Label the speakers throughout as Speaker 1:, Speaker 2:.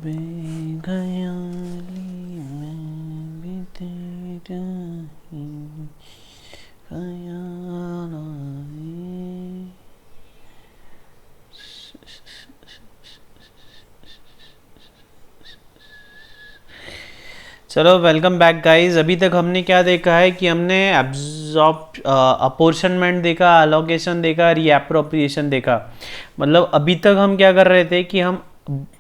Speaker 1: बेख्याली में भी तेरा ही ख्याल आए। चलो वेलकम बैक गाइस। अभी तक हमने क्या देखा है कि हमने अपोर्शनमेंट देखा, अलोकेशन देखा, रीएप्रोप्रिएशन देखा। मतलब अभी तक हम क्या कर रहे थे कि हम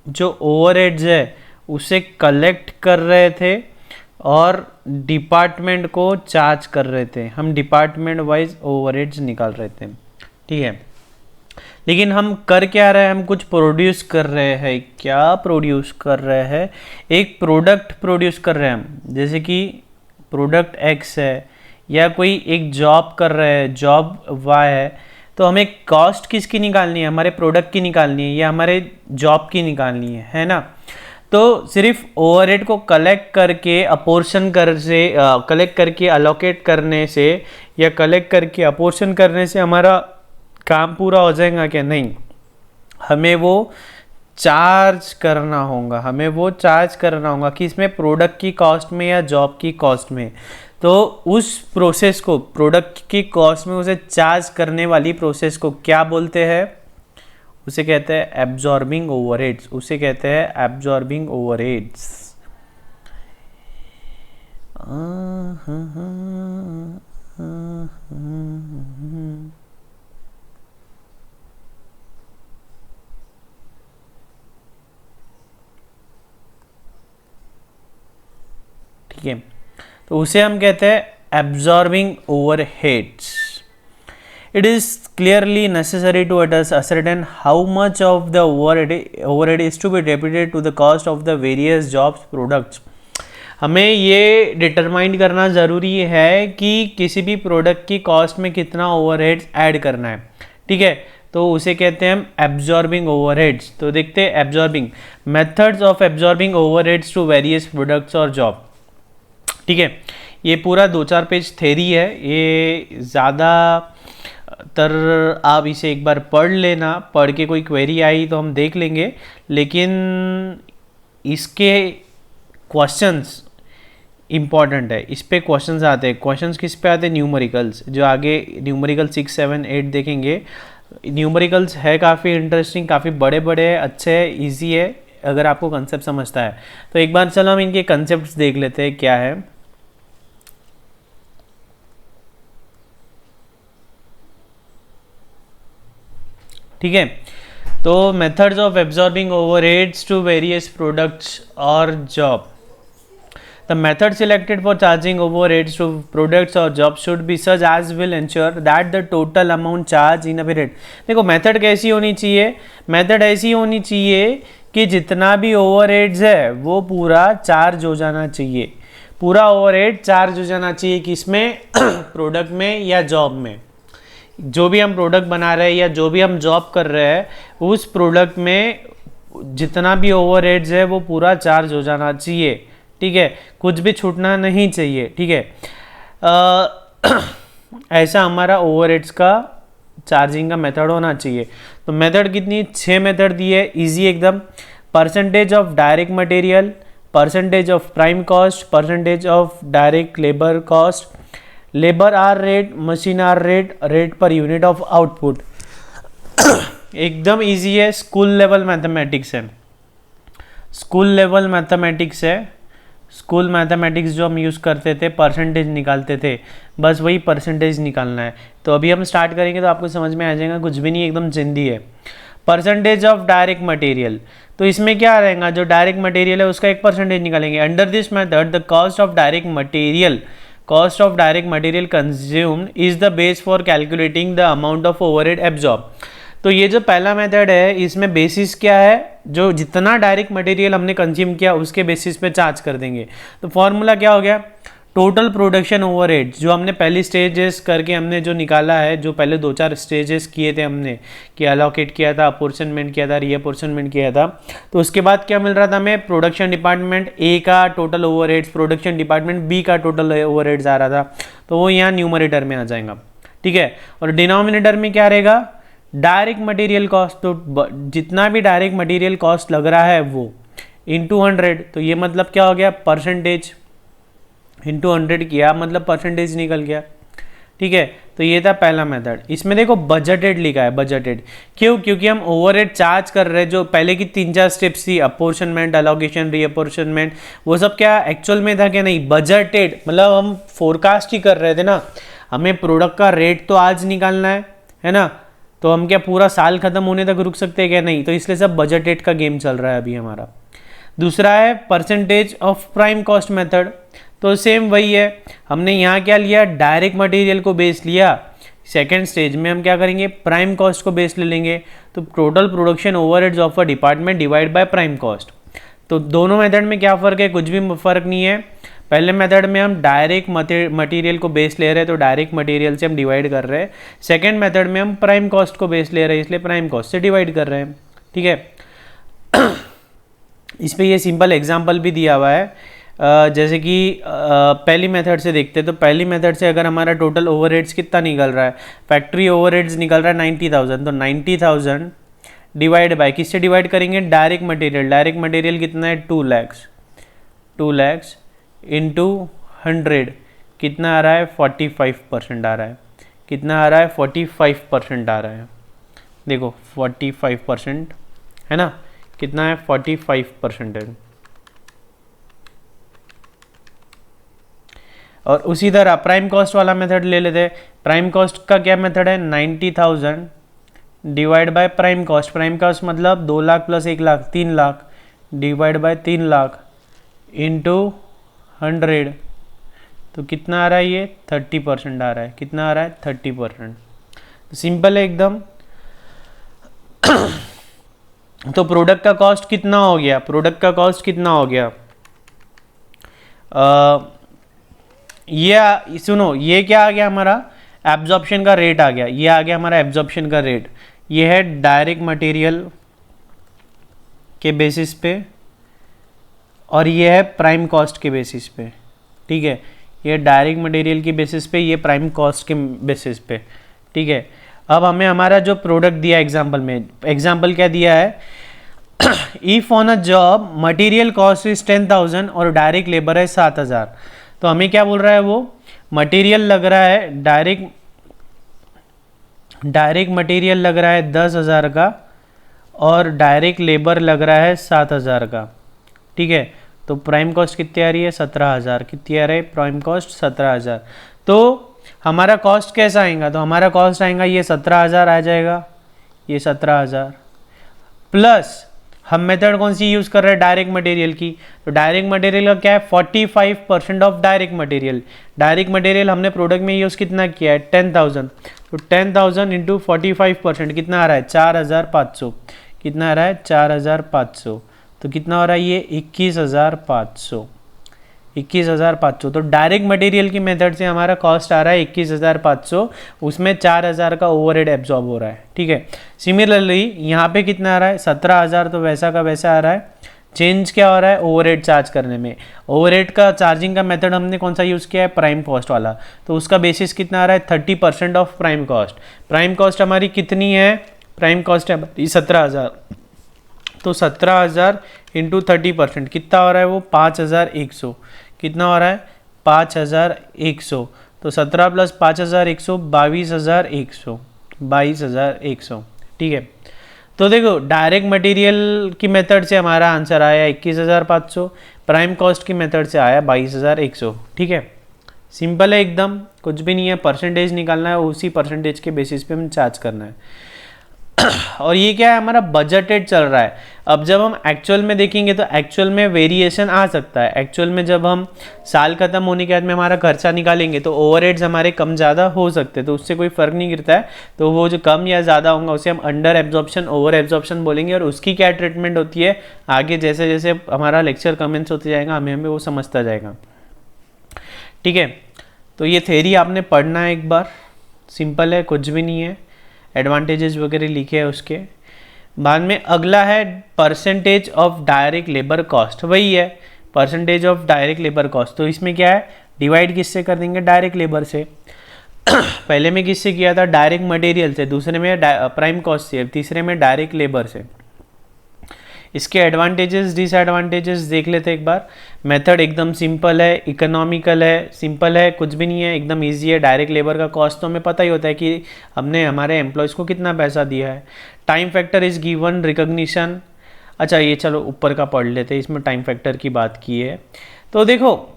Speaker 1: जो ओवरहेड्स है उसे कलेक्ट कर रहे थे और डिपार्टमेंट को चार्ज कर रहे थे। हम डिपार्टमेंट वाइज ओवरहेड्स निकाल रहे थे, ठीक है। लेकिन हम कर क्या रहे हैं, हम कुछ प्रोड्यूस कर रहे हैं। क्या प्रोड्यूस कर रहे हैं? एक प्रोडक्ट प्रोड्यूस कर रहे हैं हम, जैसे कि प्रोडक्ट एक्स है, या कोई एक जॉब कर रहे हैं, जॉब वाई है। तो हमें कॉस्ट किसकी निकालनी है? हमारे प्रोडक्ट की निकालनी है या हमारे जॉब की निकालनी है ना। तो सिर्फ ओवरहेड को कलेक्ट करके अपोर्शन कर से कलेक्ट करके अलोकेट करने से या कलेक्ट करके अपोर्शन करने से हमारा काम पूरा हो जाएगा क्या? नहीं, हमें वो चार्ज करना होगा। हमें वो चार्ज करना होगा कि इसमें प्रोडक्ट की कॉस्ट में या जॉब की कॉस्ट में। तो उस प्रोसेस को, प्रोडक्ट की कॉस्ट में उसे चार्ज करने वाली प्रोसेस को क्या बोलते हैं? उसे कहते हैं एब्जॉर्बिंग ओवरहेड्स। उसे कहते हैं एब्जॉर्बिंग ओवरहेड्स। ठीक है, तो उसे हम कहते हैं absorbing overheads. It is clearly necessary to ascertain how much of the overhead is to be debited to the cost of the various jobs products. हमें ये डिटरमाइन करना ज़रूरी है कि किसी भी प्रोडक्ट की कॉस्ट में कितना ओवरहेड्स ऐड करना है, ठीक है। तो उसे कहते हैं हम एब्जॉर्बिंग ओवरहेड्स। तो देखते हैं absorbing methods of absorbing overheads to various products और जॉब, ठीक है। ये पूरा 2-4 पेज थ्योरी है, ये ज़्यादा तर आप इसे एक बार पढ़ लेना। पढ़ के कोई क्वेरी आई तो हम देख लेंगे, लेकिन इसके क्वेश्चंस इम्पॉर्टेंट है। इस पे क्वेश्चंस आते हैं। क्वेश्चंस किस पे आते हैं? न्यूमेरिकल्स। जो आगे न्यूमेरिकल 6, 7, 8 देखेंगे, न्यूमेरिकल्स है काफ़ी इंटरेस्टिंग, काफ़ी बड़े बड़े है, अच्छे है, ईजी है अगर आपको कंसेप्ट समझता है तो। एक बार चलो हम इनके कंसेप्ट देख लेते हैं क्या है। ठीक है, तो methods of absorbing overheads to various products और job. The method selected for charging overheads to products और job should be such as will ensure that the total amount charge in a period. देखो method कैसी होनी चाहिए? Method ऐसी होनी चाहिए कि जितना भी ओवरहेड्स है वो पूरा चार्ज हो जाना चाहिए। पूरा ओवरहेड चार्ज हो जाना चाहिए किसमें? प्रोडक्ट में या जॉब में। जो भी हम प्रोडक्ट बना रहे हैं या जो भी हम जॉब कर रहे हैं, उस प्रोडक्ट में जितना भी ओवरहेड्स है वो पूरा चार्ज हो जाना चाहिए, ठीक है। कुछ भी छूटना नहीं चाहिए, ठीक है। ऐसा हमारा ओवरहेड्स का चार्जिंग का मेथड होना चाहिए। तो मेथड कितनी? 6 मेथड दी है, इजी एकदम। Percentage of direct material, percentage of prime cost, percentage of direct labour cost, labour hour rate, machine are rate, rate per unit of output. एकदम इजी है, स्कूल लेवल मैथमेटिक्स है। School level mathematics है। School mathematics जो हम use करते थे, percentage निकालते थे, बस वही परसेंटेज निकालना है। तो अभी हम स्टार्ट करेंगे तो आपको समझ में आ जाएगा, कुछ भी नहीं, एकदम जिंदी है। परसेंटेज ऑफ डायरेक्ट मटेरियल, तो इसमें क्या रहेगा? जो डायरेक्ट मटेरियल है उसका एक परसेंटेज निकालेंगे। Under this method the cost of direct material, cost of direct material consumed is the base for calculating the amount of overhead absorbed। तो ये जो पहला मेथड है इसमें बेसिस क्या है? जो जितना डायरेक्ट मटेरियल हमने कंज्यूम किया उसके बेसिस पे चार्ज कर देंगे। तो फॉर्मूला क्या हो गया? टोटल प्रोडक्शन ओवरहेड, जो हमने पहली स्टेजेस करके हमने जो निकाला है, जो पहले 2-4 स्टेजेस किए थे हमने, कि अलोकेट किया था, अपोर्शनमेंट किया था, रीअपोर्शनमेंट किया था। तो उसके बाद क्या मिल रहा था हमें? प्रोडक्शन डिपार्टमेंट ए का total overheads, production department B का टोटल ओवरहेड्स आ रहा था। तो वो यहाँ न्यूमरेटर में आ जाएगा, ठीक है। और डिनोमिनेटर में क्या रहेगा? Direct material cost. तो जितना भी डायरेक्ट मटेरियल कॉस्ट लग रहा है वो, इंटू 100, तो ये मतलब क्या हो गया, परसेंटेज इंटू 100 किया मतलब परसेंटेज निकल गया। ठीक है, तो ये था पहला मेथड। इसमें देखो बजटेड लिखा है, बजटेड क्यों, क्योंकि हम ओवरहेड चार्ज कर रहे हैं। जो पहले की 3-4 स्टेप्स थी, अपोर्शनमेंट, अलोकेशन, रीअपोर्शनमेंट, वो सब क्या एक्चुअल में था क्या, नहीं, बजटेड मतलब हम फोरकास्ट ही कर रहे थे ना, हमें प्रोडक्ट का रेट तो आज निकालना है ना, तो हम क्या पूरा साल खत्म होने तक रुक सकते हैं क्या, नहीं, तो इसलिए सब बजटेड का गेम चल रहा है अभी हमारा। दूसरा है percentage of prime cost method, तो सेम वही है, हमने यहाँ क्या लिया, डायरेक्ट मटेरियल को बेस लिया। सेकेंड स्टेज में हम क्या करेंगे, प्राइम कॉस्ट को बेस ले लेंगे, तो total production overheads of a department divide by prime cost. तो दोनों मेथड में क्या फ़र्क है, कुछ भी फ़र्क नहीं है। पहले मेथड में हम डायरेक्ट मटेरियल को बेस ले रहे हैं, तो डायरेक्ट मटेरियल से हम डिवाइड कर रहे हैं। सेकेंड मेथड में हम प्राइम कॉस्ट को बेस ले रहे हैं, इसलिए प्राइम कॉस्ट से डिवाइड कर रहे हैं। ठीक है इस पर ये सिंपल एग्जाम्पल भी दिया हुआ है। जैसे कि पहली मेथड से देखते हैं, तो पहली मेथड से अगर हमारा टोटल ओवरहेड्स कितना निकल रहा है, फैक्ट्री ओवरहेड्स निकल रहा है 90,000, तो 90,000 डिवाइड बाय, किससे डिवाइड करेंगे, डायरेक्ट मटेरियल। डायरेक्ट मटेरियल कितना है, 2 लाख इंटू 100 कितना आ रहा है, 45% आ रहा है। कितना आ रहा है, 45% आ रहा है। देखो 45% है ना, कितना है, 45% है। और उसी तरह प्राइम कॉस्ट वाला मेथड ले लेते हैं। प्राइम कॉस्ट का क्या मेथड है, 90,000 divide by prime cost. Prime cost मतलब 2 lakh plus 1 lakh, 3 lakh divide by 3 lakh into 100, तो कितना आ रहा है, ये 30% आ रहा है। कितना आ रहा है, 30%। तो सिंपल है एकदम। तो प्रोडक्ट का कॉस्ट कितना हो गया, प्रोडक्ट का कॉस्ट कितना हो गया, ये सुनो, ये क्या आ गया हमारा, एब्जॉर्प्शन का रेट आ गया। ये आ गया हमारा एब्जॉर्प्शन का रेट। ये है डायरेक्ट मटेरियल के बेसिस पे, और ये है प्राइम कॉस्ट के बेसिस पे। ठीक है, ये डायरेक्ट मटेरियल की बेसिस पे, ये प्राइम कॉस्ट के बेसिस पे। ठीक है, अब हमें हमारा जो प्रोडक्ट दिया एग्जाम्पल में, एग्जाम्पल क्या दिया है, if on a job material cost is 10,000 और डायरेक्ट लेबर है 7,000, तो हमें क्या बोल रहा है, वो मटेरियल लग रहा है, डायरेक्ट मटेरियल लग रहा है 10,000 का और डायरेक्ट लेबर लग रहा है 7,000 का। ठीक है, तो प्राइम कॉस्ट कितनी आ रही है, 17,000। कितनी आ रही है प्राइम कॉस्ट, 17,000। तो हमारा कॉस्ट कैसा आएगा, तो हमारा कॉस्ट आएगा ये 17,000 आ जाएगा, ये 17,000 प्लस हम मेथड कौन सी यूज़ कर रहे हैं, डायरेक्ट मटेरियल की। तो डायरेक्ट मटेरियल का क्या है, 45% of direct material. Direct material हमने प्रोडक्ट में यूज़ कितना किया है, 10,000, तो 10,000 इंटू 45% कितना आ रहा है, 4,500। कितना आ रहा है, 4,500। तो कितना हो रहा है ये, 21,500। 21,500। तो डायरेक्ट मटेरियल की मेथड से हमारा कॉस्ट आ रहा है 21,500, उसमें 4,000 का ओवरहेड एब्जॉर्ब हो रहा है। ठीक है, सिमिलरली यहाँ पे कितना आ रहा है, 17,000, तो वैसा का वैसा आ रहा है। चेंज क्या हो रहा है, ओवरहेड चार्ज करने में। ओवरहेड का चार्जिंग का मेथड हमने कौन सा यूज़ किया है, प्राइम कॉस्ट वाला, तो उसका बेसिस कितना आ रहा है, 30% of prime cost. Prime cost हमारी कितनी है, प्राइम कॉस्ट है हमारी 17,000, तो 17,000 इंटू 30% कितना हो रहा है, वो 5,100। कितना हो रहा है, 5,100। तो 17 प्लस 5,100 22,100, 22,100। ठीक है, तो देखो डायरेक्ट मटेरियल की मेथड से हमारा आंसर आया 21,500, प्राइम कॉस्ट की मेथड से आया 22,100। ठीक है, सिंपल है एकदम, कुछ भी नहीं है, परसेंटेज निकालना है, उसी परसेंटेज के बेसिस पे हमें चार्ज करना है। और ये क्या है, हमारा बजटेड चल रहा है। अब जब हम एक्चुअल में देखेंगे तो एक्चुअल में वेरिएशन आ सकता है। एक्चुअल में जब हम साल खत्म होने के बाद में हमारा खर्चा निकालेंगे तो ओवरहेड्स हमारे कम ज़्यादा हो सकते हैं, तो उससे कोई फ़र्क नहीं गिरता है। तो वो जो कम या ज़्यादा होगा उसे हम अंडर एब्जॉर्प्शन, ओवर एब्जॉर्प्शन बोलेंगे, और उसकी क्या ट्रीटमेंट होती है आगे जैसे जैसे हमारा लेक्चर कमेंट्स होते जाएगा, हमें वो समझता जाएगा। ठीक है, तो ये थ्योरी आपने पढ़ना है एक बार, सिंपल है, कुछ भी नहीं है, एडवांटेजेस वगैरह लिखे हैं उसके बाद में। अगला है percentage of direct labour cost, वही है percentage of direct labour cost. तो इसमें क्या है, डिवाइड किससे कर देंगे, डायरेक्ट लेबर से। पहले में किससे किया था, डायरेक्ट मटेरियल से, दूसरे में प्राइम कॉस्ट से, तीसरे में डायरेक्ट लेबर से। इसके एडवांटेजेस डिसएडवांटेजेस देख लेते हैं एक बार। मेथड एकदम सिंपल है, इकोनॉमिकल है, सिंपल है, कुछ भी नहीं है, एकदम इजी है। डायरेक्ट लेबर का कॉस्ट तो हमें पता ही होता है कि हमने हमारे एम्प्लॉयज़ को कितना पैसा दिया है। Time factor is given recognition. अच्छा ये चलो ऊपर का पढ़ लेते हैं, इसमें टाइम फैक्टर की बात की है। तो देखो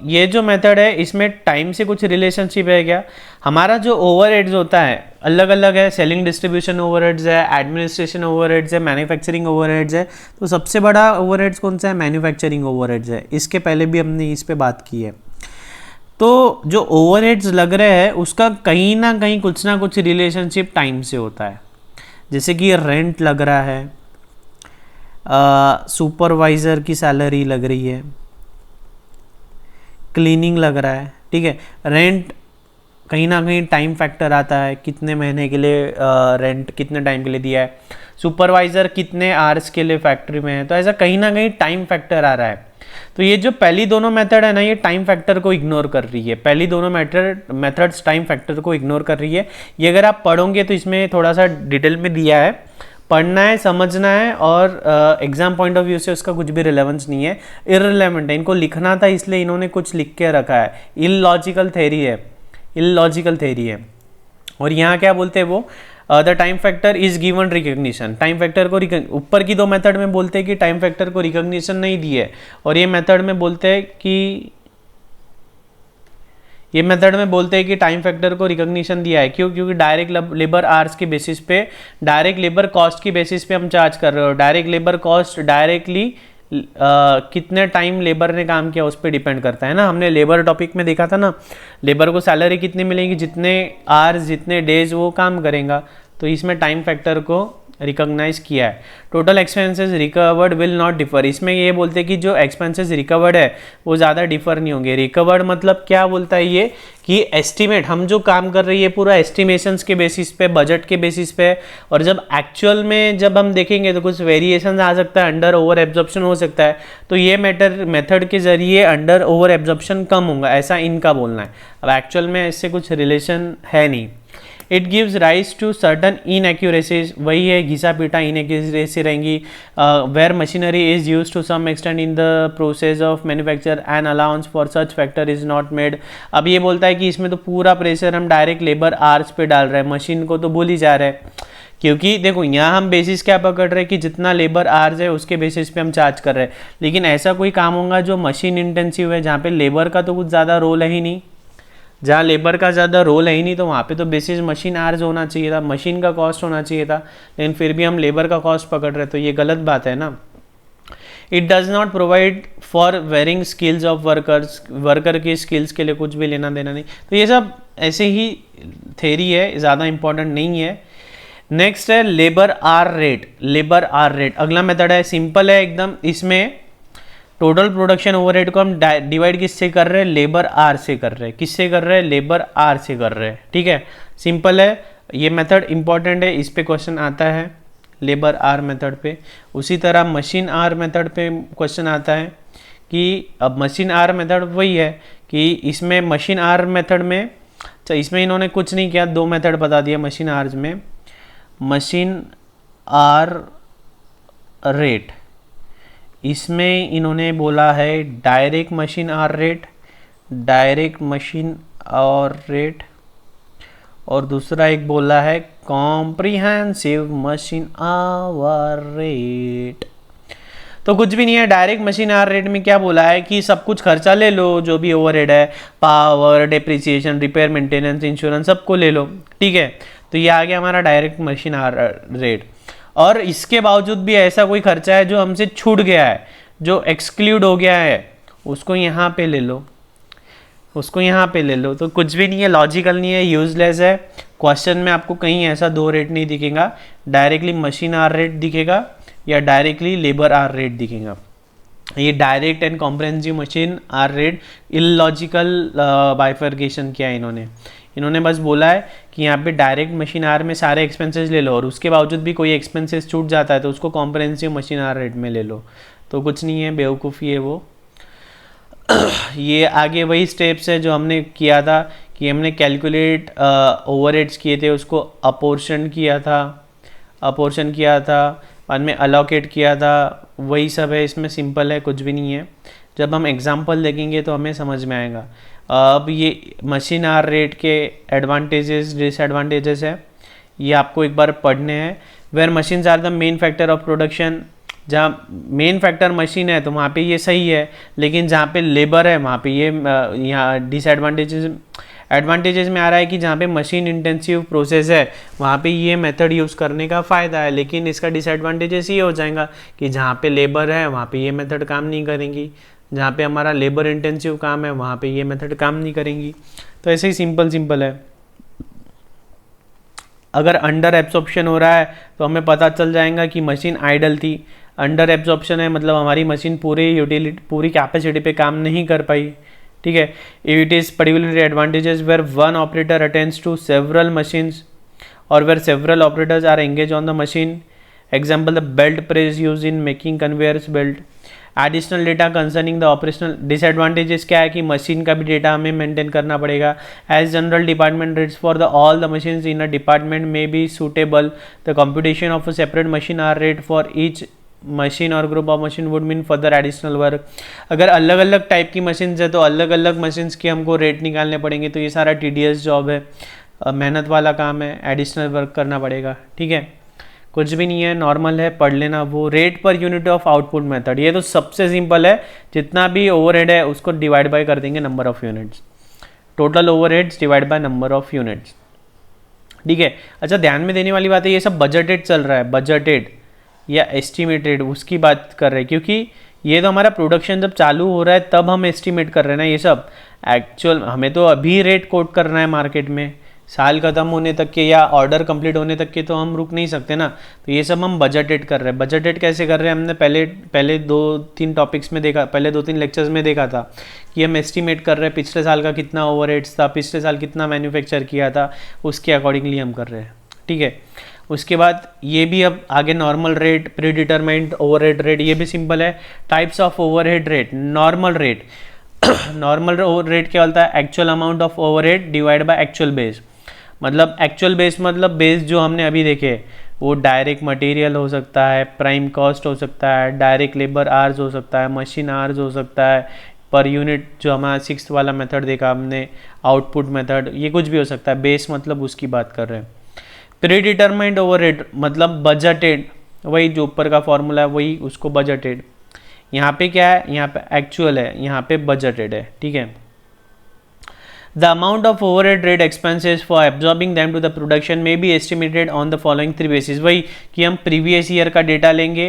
Speaker 1: ये जो मेथड है इसमें टाइम से कुछ रिलेशनशिप है क्या? हमारा जो ओवरहेड्स होता है अलग अलग है, सेलिंग डिस्ट्रीब्यूशन ओवरहेड्स है, एडमिनिस्ट्रेशन ओवरहेड्स है, मैन्युफैक्चरिंग ओवरहेड्स है। तो सबसे बड़ा ओवरहेड्स कौन सा है? मैन्युफैक्चरिंग ओवरहेड्स है। इसके पहले भी हमने इस पे बात की है। तो जो ओवरहेड्स लग रहे हैं उसका कहीं ना कुछ रिलेशनशिप टाइम से होता है। जैसे कि रेंट लग रहा है, सुपरवाइज़र की सैलरी लग रही है, क्लीनिंग लग रहा है, ठीक है। रेंट कहीं ना कहीं टाइम फैक्टर आता है, कितने महीने के लिए रेंट कितने टाइम के लिए दिया है, सुपरवाइज़र कितने आवर्स के लिए फैक्ट्री में है, तो ऐसा कहीं ना कहीं टाइम फैक्टर आ रहा है। तो ये जो पहली दोनों मेथड है ना, ये टाइम फैक्टर को इग्नोर कर रही है। पहली दोनों मेथड्स टाइम फैक्टर को इग्नोर कर रही है। ये अगर आप पढ़ोगे तो इसमें थोड़ा सा डिटेल में दिया है, पढ़ना है, समझना है, और एग्जाम पॉइंट ऑफ व्यू से उसका कुछ भी रिलेवेंस नहीं है, इररिलेवेंट है। इनको लिखना था इसलिए इन्होंने कुछ लिख के रखा है। इलॉजिकल थ्योरी है, इलॉजिकल थ्योरी है। और यहाँ क्या बोलते हैं वो, the time factor is given recognition. Time factor को ऊपर की दो मेथड में बोलते हैं कि टाइम फैक्टर को रिकॉग्निशन नहीं दी है, और ये मेथड में बोलते हैं कि टाइम फैक्टर को रिकॉग्निशन दिया है। क्यों? क्योंकि डायरेक्ट लेबर आवर्स के बेसिस पे, डायरेक्ट लेबर कॉस्ट की बेसिस पे हम चार्ज कर रहे हो। डायरेक्ट लेबर कॉस्ट डायरेक्टली कितने टाइम लेबर ने काम किया उस पर डिपेंड करता है ना। हमने लेबर टॉपिक में देखा था ना, लेबर को सैलरी कितनी मिलेगी, जितने आवर्स जितने डेज वो काम करेगा। तो इसमें टाइम फैक्टर को रिकॉग्नाइज किया है। Total expenses recovered will not differ. इसमें ये बोलते हैं कि जो एक्सपेंसेस रिकवर्ड है वो ज़्यादा डिफर नहीं होंगे। रिकवर्ड मतलब क्या बोलता है ये, कि एस्टिमेट, हम जो काम कर रही है पूरा एस्टिमेशंस के बेसिस पे, बजट के बेसिस पे, और जब एक्चुअल में जब हम देखेंगे तो कुछ वेरिएशन आ सकता है, अंडर ओवर एब्जॉर्प्शन हो सकता है। तो ये मेथड के जरिए अंडर ओवर एब्जॉर्प्शन कम होगा, ऐसा इनका बोलना है। अब एक्चुअल में इससे कुछ रिलेशन है नहीं। It gives rise to certain inaccuracies, वही है घिसा पीटा इनएक्यूरेसी रहेंगी। Where machinery is use to some extent in the process of manufacture and allowance for such factor is not made. अब ये बोलता है कि इसमें तो पूरा प्रेशर हम डायरेक्ट लेबर आवर्स पे डाल रहे हैं, मशीन को तो भूल ही जा रहे हैं। क्योंकि देखो यहाँ हम बेसिस क्या पकड़ रहे हैं कि जितना लेबर आवर्स है उसके बेसिस पे हम चार्ज कर रहे हैं। लेकिन ऐसा कोई काम होगा जो मशीन इंटेंसिव है, जहाँ पे लेबर का तो कुछ ज़्यादा रोल है ही नहीं, जहाँ लेबर का ज़्यादा रोल है ही नहीं, तो वहाँ पे तो बेसिस मशीन आवर्स होना चाहिए था, मशीन का कॉस्ट होना चाहिए था। लेकिन फिर भी हम लेबर का कॉस्ट पकड़ रहे, तो ये गलत बात है ना। It does not provide for varying skills of workers, worker की स्किल्स के लिए कुछ भी लेना देना नहीं। तो ये सब ऐसे ही थ्योरी है, ज़्यादा इंपॉर्टेंट नहीं है। नेक्स्ट है labour hour rate. Labour hour rate अगला मेथड है, सिंपल है एकदम। इसमें टोटल प्रोडक्शन ओवरहेड को हम डिवाइड किससे कर रहे हैं, लेबर आर से कर रहे हैं। किससे कर रहे हैं, लेबर आर से कर रहे हैं, ठीक है। सिंपल है ये मेथड, इंपॉर्टेंट है, इस पे क्वेश्चन आता है लेबर आर मेथड पे। उसी तरह मशीन आर मेथड पे क्वेश्चन आता है कि अब मशीन आर मेथड वही है कि इसमें मशीन आर मेथड में, इसमें इन्होंने कुछ नहीं किया, दो मेथड बता दिया मशीन आर्स में। मशीन आर रेट, इसमें इन्होंने बोला है direct machine are rate, direct machine hour rate, और दूसरा एक बोला है कॉम्प्रिहेंसिव मशीन आवर रेट। तो कुछ भी नहीं है, डायरेक्ट मशीन आर रेट में क्या बोला है कि सब कुछ खर्चा ले लो, जो भी ओवरहेड है, power, depreciation, repair, maintenance, insurance, सबको ले लो, ठीक है। तो ये आ गया हमारा डायरेक्ट मशीन आर रेट। और इसके बावजूद भी ऐसा कोई खर्चा है जो हमसे छूट गया है, जो एक्सक्लूड हो गया है, उसको यहाँ पे ले लो, उसको यहाँ पे ले लो। तो कुछ भी नहीं है, लॉजिकल नहीं है, यूजलेस है। क्वेश्चन में आपको कहीं ऐसा दो रेट नहीं दिखेगा, डायरेक्टली मशीन आर रेट दिखेगा या डायरेक्टली लेबर आर रेट दिखेगा। ये direct and comprehensive machine are rate illogical bifurcation किया है इन्होंने बस बोला है कि यहाँ पे डायरेक्ट मशीन आर में सारे एक्सपेंसेस ले लो, और उसके बावजूद भी कोई एक्सपेंसेस छूट जाता है तो उसको कॉम्प्रिहेंसिव मशीन आर रेट में ले लो। तो कुछ नहीं है, बेवकूफ़ी है वो। ये आगे वही स्टेप्स है जो हमने किया था कि हमने कैलकुलेट ओवरहेड्स किए थे, उसको अपोर्शन किया था, बाद में अलोकेट किया था, वही सब है इसमें, सिंपल है, कुछ भी नहीं है। जब हम एग्जांपल देखेंगे तो हमें समझ में आएगा। अब ये मशीन आवर रेट के एडवांटेजेस डिसएडवांटेजेस है, ये आपको एक बार पढ़ने हैं। Where machines are the main factor of production, जहाँ मेन फैक्टर मशीन है तो वहाँ पे ये सही है, लेकिन जहाँ पे लेबर है वहाँ पे ये यहाँ एडवांटेजेस में आ रहा है कि जहाँ पे मशीन इंटेंसिव प्रोसेस है वहाँ पे ये मेथड यूज़ करने का फ़ायदा है, लेकिन इसका डिसएडवांटेजेस ये हो जाएगा कि जहाँ पे लेबर है वहाँ पे ये मेथड काम नहीं करेंगी, जहाँ पे हमारा लेबर इंटेंसिव काम है वहाँ पे ये मेथड काम नहीं करेंगी। तो ऐसे ही सिंपल है। अगर अंडर एब्जॉर्प्शन हो रहा है तो हमें पता चल जाएगा कि मशीन आइडल थी। अंडर एब्जॉर्प्शन है मतलब हमारी मशीन पूरी कैपेसिटी पे काम नहीं कर पाई, ठीक है। It is particularly advantages where one operator attends to several machines और where several operators are engage on the machine. Example the belt press use in making conveyors belt. Additional data concerning the operational disadvantages क्या है कि machine का भी data हमें maintain करना पड़ेगा। As general department rates for the all the machines in a department में be suitable, the computation of a separate machine are rate for each machine और group of machine would mean further additional work. अगर अलग अलग type की machines है तो अलग अलग मशीन्स के हमको रेट निकालने पड़ेंगे, तो ये सारा टीडीएस जॉब है, मेहनत वाला काम है, एडिशनल वर्क करना पड़ेगा, ठीक है। कुछ भी नहीं है, नॉर्मल है, पढ़ लेना। वो rate per unit of output method, ये तो सबसे सिंपल है, जितना भी ओवरहेड है उसको डिवाइड बाय कर देंगे number of units, total overheads divide by number of units, ठीक है। अच्छा, ध्यान में देने वाली बात है, ये सब बजटेड चल रहा है, बजटेड या एस्टिमेटेड उसकी बात कर रहे हैं, क्योंकि ये तो हमारा प्रोडक्शन जब चालू हो रहा है तब हम एस्टिमेट कर रहे हैं ना, ये सब एक्चुअल हमें तो अभी रेट कोट करना है मार्केट में, साल ख़त्म होने तक के या ऑर्डर कंप्लीट होने तक के तो हम रुक नहीं सकते ना। तो ये सब हम बजटेड कर रहे हैं। बजटेड कैसे कर रहे हैं, हमने पहले 2-3 टॉपिक्स में देखा, पहले 2-3 लेक्चर्स में देखा था कि हम एस्टिमेट कर रहे हैं पिछले साल का कितना ओवरहेड्स था, पिछले साल कितना मैन्युफैक्चर किया था, उसके अकॉर्डिंगली हम कर रहे हैं, ठीक है। उसके बाद ये भी अब आगे normal rate, pre determined overhead rate, ये भी सिंपल है। Types of overhead rate, normal rate normal rate क्या होता है, actual amount of overhead divide by actual base. मतलब एक्चुअल बेस मतलब बेस जो हमने अभी देखे वो डायरेक्ट मटेरियल हो सकता है, प्राइम कॉस्ट हो सकता है, डायरेक्ट लेबर आवर्स हो सकता है, मशीन आवर्स हो सकता है, पर यूनिट जो हमारा 6th वाला मेथड देखा हमने, आउटपुट मेथड, ये कुछ भी हो सकता है। बेस मतलब उसकी बात कर रहे हैं। प्री डिटरमाइंड ओवरहेड मतलब बजटेड, वही जो ऊपर का फॉर्मूला है वही, उसको बजटेड। यहाँ पे क्या है, यहाँ पे एक्चुअल है, यहाँ पे बजटेड है, ठीक है। The amount of overhead rate expenses for absorbing them to the production may be estimated on the following 3 basis। वही कि हम प्रीवियस ईयर का डेटा लेंगे,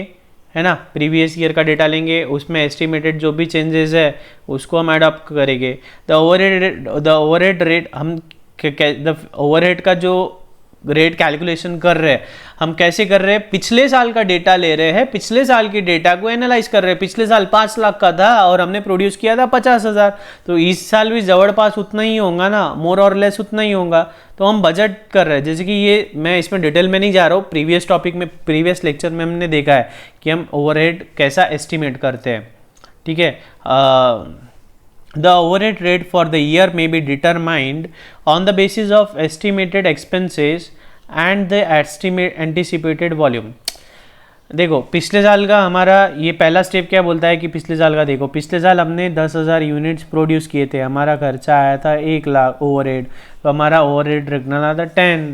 Speaker 1: है ना, प्रीवियस ईयर का डेटा लेंगे, उसमें एस्टिमेटेड जो भी चेंजेस है उसको हम अडॉप्ट करेंगे। द ओवरहेड रेट हम द ओवरहेड का जो रेट कैलकुलेशन कर रहे हैं हम कैसे कर रहे हैं, पिछले साल का डेटा ले रहे हैं, पिछले साल के डेटा को एनालाइज कर रहे हैं। पिछले साल 5 लाख का था और हमने प्रोड्यूस किया था 50,000, तो इस साल भी जवड़पास उतना ही होगा ना, मोर और लेस उतना ही होगा, तो हम बजट कर रहे हैं। जैसे कि ये मैं इसमें डिटेल में नहीं जा रहा हूँ, प्रीवियस टॉपिक में, प्रीवियस लेक्चर में हमने देखा है कि हम ओवरहेड कैसा एस्टिमेट करते हैं, ठीक है। The overhead rate for the year may be determined on the basis of estimated expenses and the anticipated volume। देखो पिछले साल का हमारा ये पहला स्टेप क्या बोलता है कि पिछले साल का देखो, पिछले साल हमने 10,000 यूनिट्स प्रोड्यूस किए थे, हमारा खर्चा आया था 1 लाख ओवरहेड, तो हमारा ओवरहेड रखना था 10,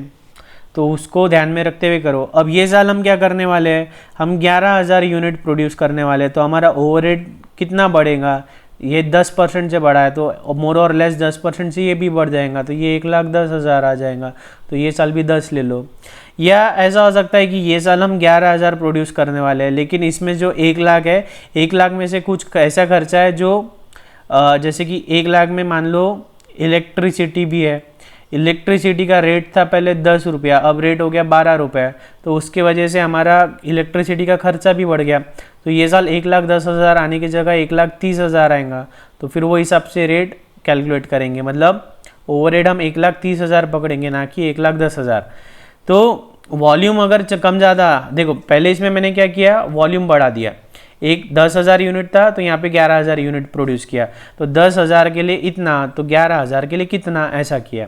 Speaker 1: तो उसको ध्यान में रखते हुए करो। अब ये साल हम क्या करने वाले हैं, हम 11,000 यूनिट प्रोड्यूस करने वाले हैं, तो हमारा ओवरहेड कितना बढ़ेगा, ये 10% से बढ़ा है, तो मोर और लेस 10% से ये भी बढ़ जाएगा, तो ये 1,10,000 आ जाएगा, तो ये साल भी 10 ले लो। या ऐसा हो सकता है कि ये साल हम 11,000 प्रोड्यूस करने वाले हैं, लेकिन इसमें जो 1 लाख है, 1 लाख में से कुछ ऐसा खर्चा है जो जैसे कि 1 लाख में मान लो इलेक्ट्रिसिटी भी है, इलेक्ट्रिसिटी का रेट था पहले 10 रुपया, अब रेट हो गया 12 रुपये, तो उसके वजह से हमारा इलेक्ट्रिसिटी का खर्चा भी बढ़ गया, तो ये साल 1,10,000 आने की जगह 1,30,000 आएगा, तो फिर वो हिसाब से रेट कैलकुलेट करेंगे, मतलब ओवरहेड हम 1,30,000 पकड़ेंगे, ना कि 1,10,000। तो वॉल्यूम अगर कम ज़्यादा, देखो पहले इसमें मैंने क्या किया, वॉल्यूम बढ़ा दिया, 10,000 यूनिट था तो यहाँ पे 11,000 यूनिट प्रोड्यूस किया, तो 10,000 के लिए इतना, तो 11,000 के लिए कितना, ऐसा किया।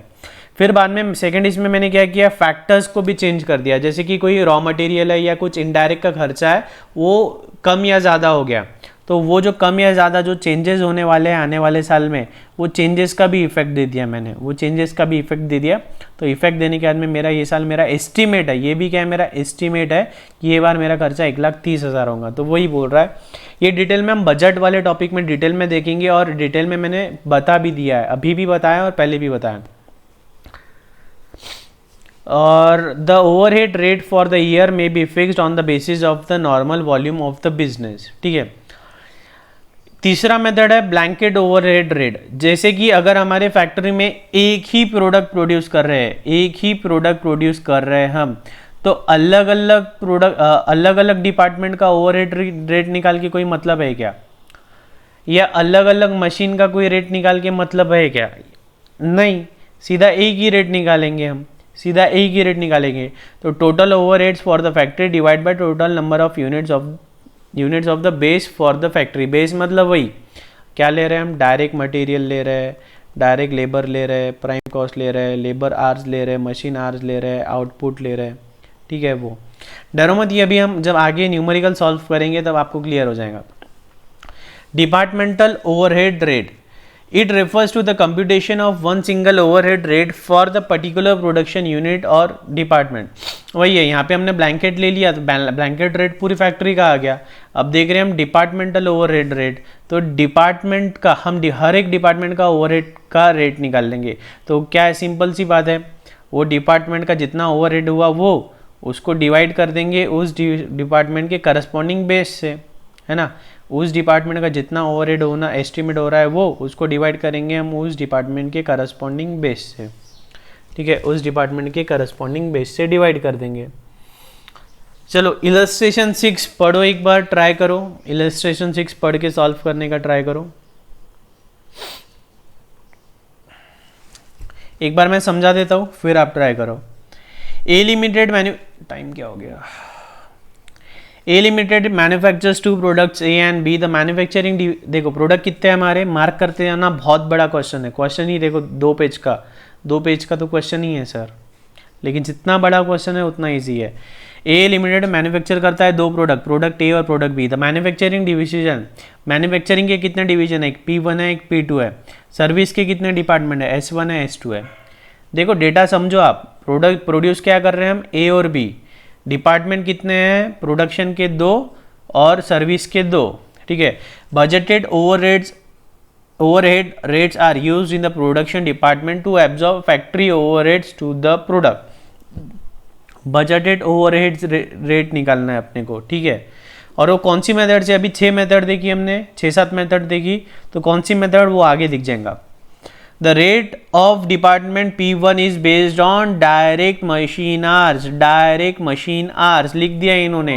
Speaker 1: फिर बाद में सेकेंड इसमें मैंने क्या किया, फैक्टर्स को भी चेंज कर दिया, जैसे कि कोई रॉ मटेरियल है या कुछ इनडायरेक्ट का खर्चा है वो कम या ज़्यादा हो गया, तो वो जो कम या ज़्यादा जो चेंजेस होने वाले हैं आने वाले साल में, वो चेंजेस का भी इफेक्ट दे दिया मैंने, वो चेंजेस का भी इफेक्ट दे दिया। तो इफेक्ट देने के बाद में मेरा ये साल मेरा एस्टीमेट है, ये भी क्या है मेरा एस्टीमेट है कि ये बार मेरा खर्चा 1,30,000 होगा। तो वही बोल रहा है, ये डिटेल में हम बजट वाले टॉपिक में डिटेल में देखेंगे, और डिटेल में मैंने बता भी दिया है, अभी भी बताया और पहले भी बताया। और the overhead rate for the year may be fixed on the basis of the normal volume of the business. ठीक है, तीसरा मेथड है ब्लैंकेट ओवरहेड रेट। जैसे कि अगर हमारे फैक्ट्री में एक ही प्रोडक्ट प्रोड्यूस कर रहे हैं, एक ही प्रोडक्ट प्रोड्यूस कर रहे हैं हम, तो अलग अलग प्रोडक्ट अलग अलग डिपार्टमेंट का ओवरहेड रेट निकाल के कोई मतलब है क्या, या अलग अलग मशीन का कोई रेट निकाल के मतलब है क्या? नहीं, सीधा एक ही रेट निकालेंगे हम, सीधा एक ही रेट निकालेंगे। तो total overheads for the factory divide by total number of units of the base for the factory. Base मतलब वही क्या ले रहे हैं हम, डायरेक्ट मटेरियल ले रहे हैं, डायरेक्ट लेबर ले रहे हैं, प्राइम कॉस्ट ले रहे हैं, लेबर आवर्स ले रहे हैं, मशीन आवर्स ले रहे हैं, आउटपुट ले रहे हैं। ठीक है, वो डरो मत, ये अभी हम जब आगे न्यूमेरिकल सॉल्व करेंगे तब आपको क्लियर हो जाएगा। Departmental overhead rate, it refers to the computation of one single overhead rate for the particular production unit और department। वही है, यहाँ पे हमने ब्लैंकेट ले लिया तो ब्लैंकेट रेट पूरी फैक्ट्री का आ गया। अब देख रहे हैं हम डिपार्टमेंटल ओवरहेड रेट, तो डिपार्टमेंट का हम हर एक डिपार्टमेंट का ओवरहेड का रेट निकाल लेंगे। तो क्या है, सिंपल सी बात है, वो डिपार्टमेंट का जितना ओवरहेड हुआ वो उसको डिवाइड कर देंगे उस डिपार्टमेंट के करस्पॉन्डिंग बेस से, है ना। उस डिपार्टमेंट का जितना ओवरहेड होना एस्टिमेट हो रहा है वो उसको डिवाइड करेंगे हम उस डिपार्टमेंट के करस्पॉन्डिंग बेस से। ठीक है, उस डिपार्टमेंट के करस्पॉन्डिंग बेस से डिवाइड कर देंगे। चलो इलस्ट्रेशन 6 पढ़ो, एक बार ट्राई करो, इलस्ट्रेशन 6 पढ़ के सॉल्व करने का ट्राई करो। एक बार मैं समझा देता हूँ फिर आप ट्राई करो। ए लिमिटेड टाइम क्या हो गया, A limited manufactures two products A and B. The manufacturing, देखो प्रोडक्ट कितने हैं हमारे, मार्क करते हैं ना, बहुत बड़ा क्वेश्चन है, क्वेश्चन ही देखो 2 पेज का तो क्वेश्चन ही है सर, लेकिन जितना बड़ा क्वेश्चन है उतना ईजी है। ए लिमिटेड मैन्युफैक्चर करता है 2 प्रोडक्ट, प्रोडक्ट ए और product B. The manufacturing division, manufacturing के कितने डिवीजन है, एक P1 है एक P2 है। सर्विस के कितने डिपार्टमेंट है, S1 है S2 है। देखो डेटा समझो आप, प्रोडक्ट प्रोड्यूस क्या कर रहे हैं हम, ए और बी। डिपार्टमेंट कितने हैं, प्रोडक्शन के 2 और सर्विस के 2। ठीक है, budgeted overhead rates are used in the production department to absorb factory overheads to the product। Budgeted overheads rate निकालना है अपने को। ठीक है, और वो कौन सी मेथड से, अभी 6 मेथड देखी हमने, 6-7 मेथड देखी, तो कौन सी मेथड वो आगे दिख जाएगा। The rate of department P1 is based on direct machine hours, direct machine hours लिख दिया इन्होंने,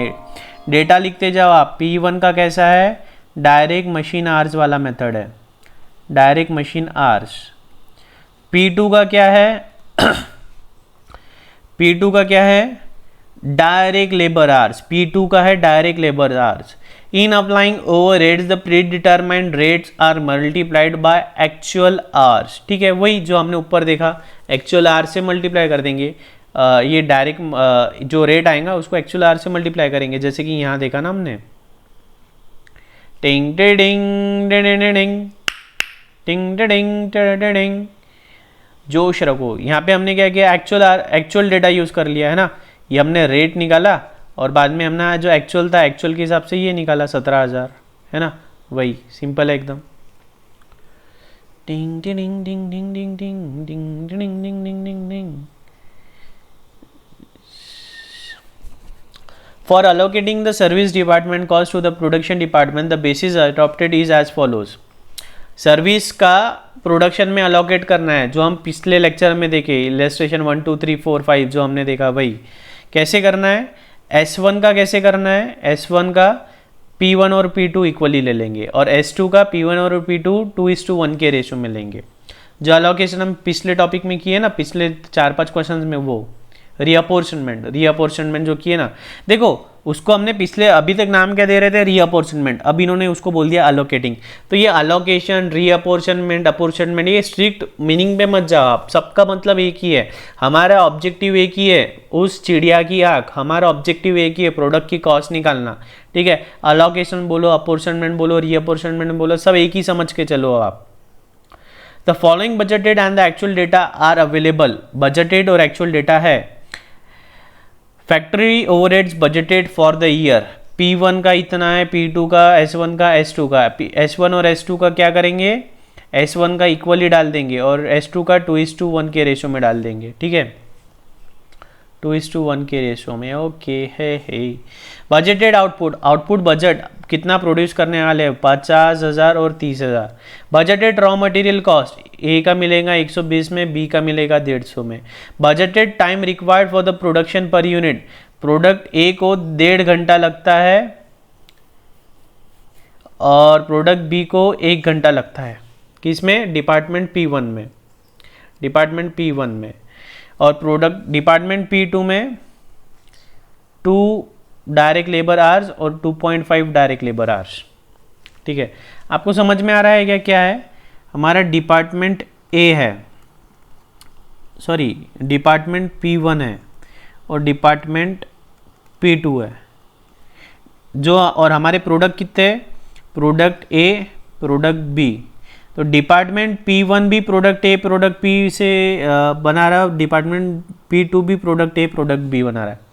Speaker 1: डेटा लिखते जाओ आप। P1 का कैसा है, डायरेक्ट मशीन आवर्स वाला मेथड है, डायरेक्ट मशीन आवर्स। P2 का क्या है P2 का क्या है, डायरेक्ट लेबर आवर्स। P2 का है direct labour hours. In applying overheads, the predetermined rates are multiplied by actual hours। ठीक है, वही जो हमने ऊपर देखा, एक्चुअल आवर्स से मल्टीप्लाई कर देंगे। ये डायरेक्ट जो रेट आएगा उसको एक्चुअल आवर्स से मल्टीप्लाई करेंगे, जैसे कि यहाँ देखा ना हमने, टिंग टिंग टिंग टिंग टिंग टिंग, जोश रखो। यहाँ पे हमने क्या किया, एक्चुअल डेटा यूज़ कर लिया है ना, ये हमने रेट निकाला और बाद में हमने जो एक्चुअल था एक्चुअल के हिसाब से ये निकाला 17,000, है ना। वही सिंपल है एकदम। टिंग टिंग टिंग टिंग टिंग टिंग टिंग टिंग टिंग टिंग टिंग टिंग। For allocating the service department cost to the production department, the basis adopted is as follows। Service का प्रोडक्शन में अलोकेट करना है, जो हम पिछले लेक्चर में देखे, इलस्ट्रेशन 1 2 3 4 5 जो हमने देखा, वही कैसे करना है। S1 का कैसे करना है, S1 का P1 और P2 इक्वली ले लेंगे, और S2 का P1 और P2 2:1 के रेशो में लेंगे। जो अलोकेशन हम पिछले टॉपिक में किए ना, पिछले 4-5 क्वेश्चंस में, वो रीअपोर्शनमेंट जो किए ना। देखो उसको हमने पिछले अभी तक नाम क्या दे रहे थे, रीअपोर्शनमेंट, अब इन्होंने उसको बोल दिया अलोकेटिंग। तो ये अलोकेशन, रीअपोर्शनमेंट, अपोर्शनमेंट, ये स्ट्रिक्ट मीनिंग पे मत जाओ आप, सबका मतलब एक ही है, हमारा ऑब्जेक्टिव एक ही है, उस चिड़िया की आँख, हमारा ऑब्जेक्टिव एक ही है, प्रोडक्ट की कॉस्ट निकालना, ठीक है। अलोकेशन बोलो, अपोर्शनमेंट बोलो, रीअपोर्शनमेंट बोलो, सब एक ही समझ के चलो आप। The following budgeted and the actual data are available, budgeted और एक्चुअल डेटा है। Factory overheads budgeted for the year, P1 का इतना है, P2 का, S1 का, S2 का। S1 और S2 का क्या करेंगे, S1 का इक्वली डाल देंगे और S2 का 2:1 के रेशो में डाल देंगे, ठीक है, 2:1 के रेशो में, ओके है। बजटेड आउटपुट, आउटपुट बजट कितना प्रोड्यूस करने वाले हैं, 50,000 और 30,000। बजटेड रॉ मटेरियल कॉस्ट, ए का मिलेगा 120 में, बी का मिलेगा 150 में। Budgeted time required for the production per unit, product ए को 1.5 घंटा लगता है और प्रोडक्ट बी को 1 घंटा लगता है, किसमें, डिपार्टमेंट P1 में, डिपार्टमेंट P1 में। और प्रोडक्ट डिपार्टमेंट P2 में 2 डायरेक्ट लेबर आवर्स और 2.5 डायरेक्ट लेबर आवर्स, ठीक है। आपको समझ में आ रहा है क्या क्या है, हमारा डिपार्टमेंट ए है, सॉरी डिपार्टमेंट P1 है और डिपार्टमेंट P2 है जो, और हमारे प्रोडक्ट कितने, प्रोडक्ट ए, प्रोडक्ट बी। तो डिपार्टमेंट P1 भी प्रोडक्ट ए प्रोडक्ट बी से बना रहा है, डिपार्टमेंट P2 भी प्रोडक्ट ए प्रोडक्ट बी बना रहा है।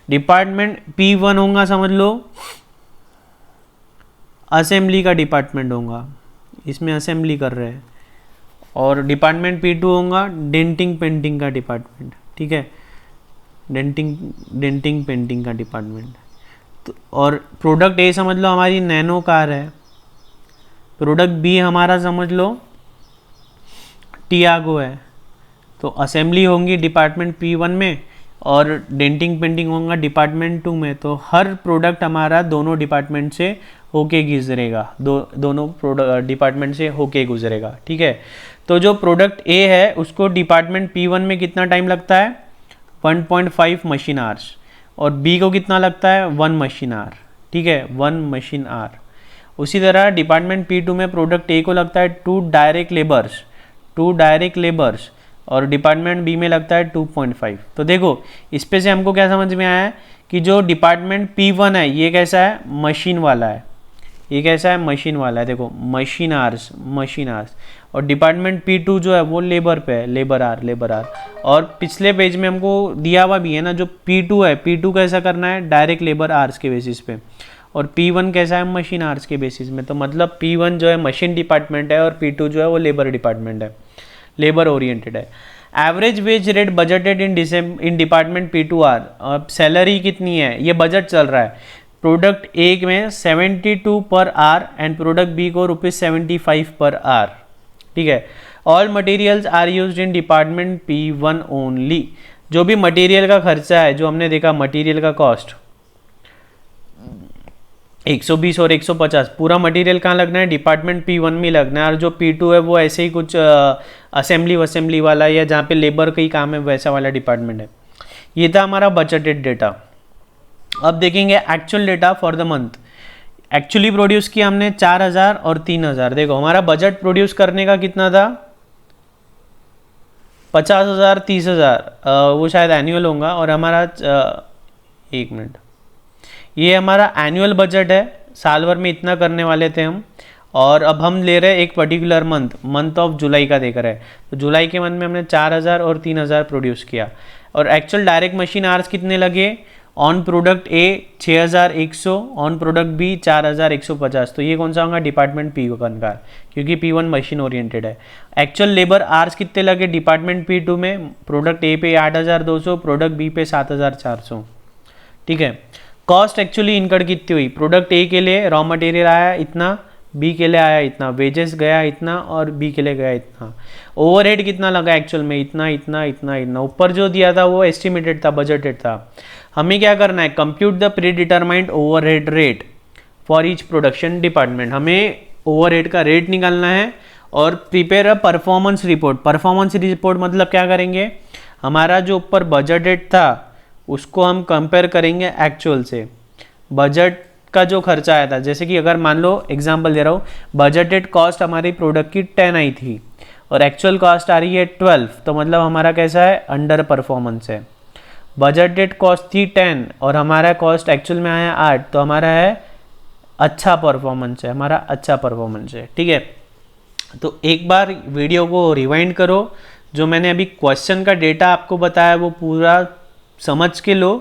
Speaker 1: डिपार्टमेंट P1 होगा समझ लो असेंबली का डिपार्टमेंट होगा, इसमें असेंबली कर रहे हैं, और डिपार्टमेंट P2 होगा डेंटिंग पेंटिंग का डिपार्टमेंट, ठीक है, डेंटिंग पेंटिंग का डिपार्टमेंट। तो और प्रोडक्ट ए समझ लो हमारी नैनो कार है, प्रोडक्ट बी हमारा समझ लो टियागो है। तो असेंबली होंगी डिपार्टमेंट P1 में और डेंटिंग पेंटिंग होगा डिपार्टमेंट 2 में। तो हर प्रोडक्ट हमारा दोनों डिपार्टमेंट से होके गुजरेगा, दोनों प्रोडक्ट डिपार्टमेंट से होके गुजरेगा, ठीक है। तो जो प्रोडक्ट ए है उसको डिपार्टमेंट P1 में कितना टाइम लगता है, 1.5 मशीन आवर्स, और बी को कितना लगता है, 1 मशीन आवर, ठीक है, 1 मशीन आवर। उसी तरह डिपार्टमेंट P2 में प्रोडक्ट ए को लगता है 2 डायरेक्ट लेबर्स, और डिपार्टमेंट बी में लगता है 2.5। तो देखो इस पे से हमको क्या समझ में आया है कि जो डिपार्टमेंट P1 है ये कैसा है, मशीन वाला है, ये कैसा है, मशीन वाला है, देखो मशीन आवर्स, और डिपार्टमेंट P2 जो है वो लेबर पे है, लेबर आर। और पिछले पेज में हमको दिया हुआ भी है ना, जो P2 है, P2 कैसा करना है, डायरेक्ट लेबर आवर्स के बेसिस पे, और P1 कैसा है, मशीन आवर्स के बेसिस में। तो मतलब P1 जो है मशीन डिपार्टमेंट है और P2 जो है वो लेबर डिपार्टमेंट है, लेबर ओरिएंटेड है। Average wage rate budgeted in department P2 are, अब सैलरी कितनी है ये बजट चल रहा है, प्रोडक्ट ए में 72 पर आर एंड प्रोडक्ट बी को ₹75 पर आर, ठीक है। All materials are used in department P1 only, जो भी मटेरियल का खर्चा है, जो हमने देखा मटेरियल का कॉस्ट 120 और 150, पूरा मटेरियल कहाँ लगना है, डिपार्टमेंट P1 में लगना है। और जो P2 है वो ऐसे ही कुछ असेंबली वाला या जहाँ पे लेबर का ही काम है वैसा वाला डिपार्टमेंट है। ये था हमारा बजटेड डेटा। अब देखेंगे actual data for the month. Actually produce किया हमने 4,000 और 3,000। देखो हमारा बजट प्रोड्यूस करने का कितना था, 50,000 30,000, वो शायद एनुअल होगा। और हमारा 1 मिनट, ये हमारा एनुअल बजट है, साल भर में इतना करने वाले थे हम। और अब हम ले रहे हैं एक पर्टिकुलर मंथ ऑफ जुलाई का देख रहे हैं। तो जुलाई के मंथ में हमने 4,000 और 3,000 प्रोड्यूस किया। और एक्चुअल डायरेक्ट मशीन आवर्स कितने लगे, on product A 6,100, on product B 4,150। तो ये कौन सा होगा, डिपार्टमेंट P1 का, क्योंकि P1 मशीन ओरिएंटेड है। एक्चुअल लेबर आवर्स कितने लगे डिपार्टमेंट P2 में, प्रोडक्ट ए पे 8,200, प्रोडक्ट बी पे 7,400, ठीक है। कॉस्ट एक्चुअली इनकर्ड कितनी हुई, प्रोडक्ट ए के लिए रॉ मटेरियल आया इतना, बी के लिए आया इतना, वेजेस गया इतना और बी के लिए गया इतना। ओवरहेड कितना लगा एक्चुअल में, इतना। ऊपर जो दिया था वो एस्टिमेटेड था, बजटेड था। हमें क्या करना है, compute the pre determined overhead rate for each production department. हमें ओवरहेड का रेट निकालना है और prepare a performance report. Performance report मतलब क्या करेंगे, हमारा जो ऊपर बजटेड था उसको हम कंपेयर करेंगे एक्चुअल से। बजट का जो खर्चा आया था, जैसे कि अगर मान लो एग्जांपल दे रहा हूँ, बजटेड कॉस्ट हमारी प्रोडक्ट की 10 आई थी और एक्चुअल कॉस्ट आ रही है 12, तो मतलब हमारा कैसा है, अंडर परफॉर्मेंस है। बजटेड कॉस्ट थी 10 और हमारा कॉस्ट एक्चुअल में आया 8, तो हमारा है अच्छा परफॉर्मेंस है, हमारा अच्छा परफॉर्मेंस है। ठीक है, तो एक बार वीडियो को रिवाइंड करो, जो मैंने अभी क्वेश्चन का डेटा आपको बताया वो पूरा समझ के लो।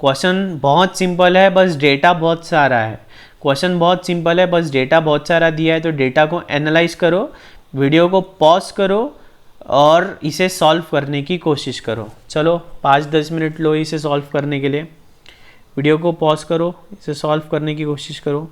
Speaker 1: क्वेश्चन बहुत सिंपल है, बस डेटा बहुत सारा है। क्वेश्चन बहुत सिंपल है, बस डेटा बहुत सारा दिया है, तो डेटा को एनालाइज करो, वीडियो को पॉज करो और इसे सॉल्व करने की कोशिश करो। चलो 5-10 मिनट लो इसे सॉल्व करने के लिए, वीडियो को पॉज करो, इसे सॉल्व करने की कोशिश करो।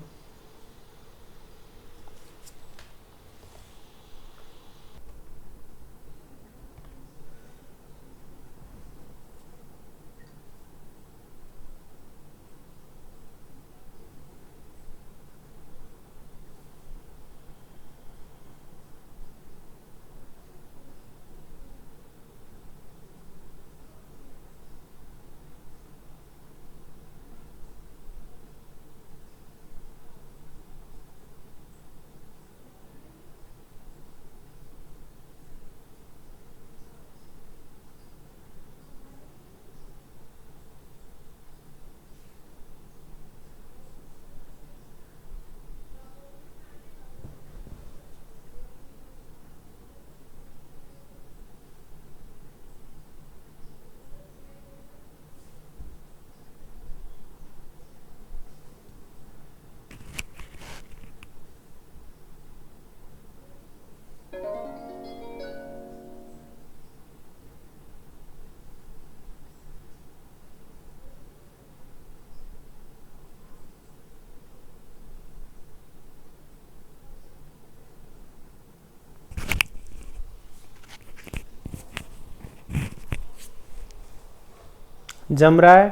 Speaker 1: जम रहा है?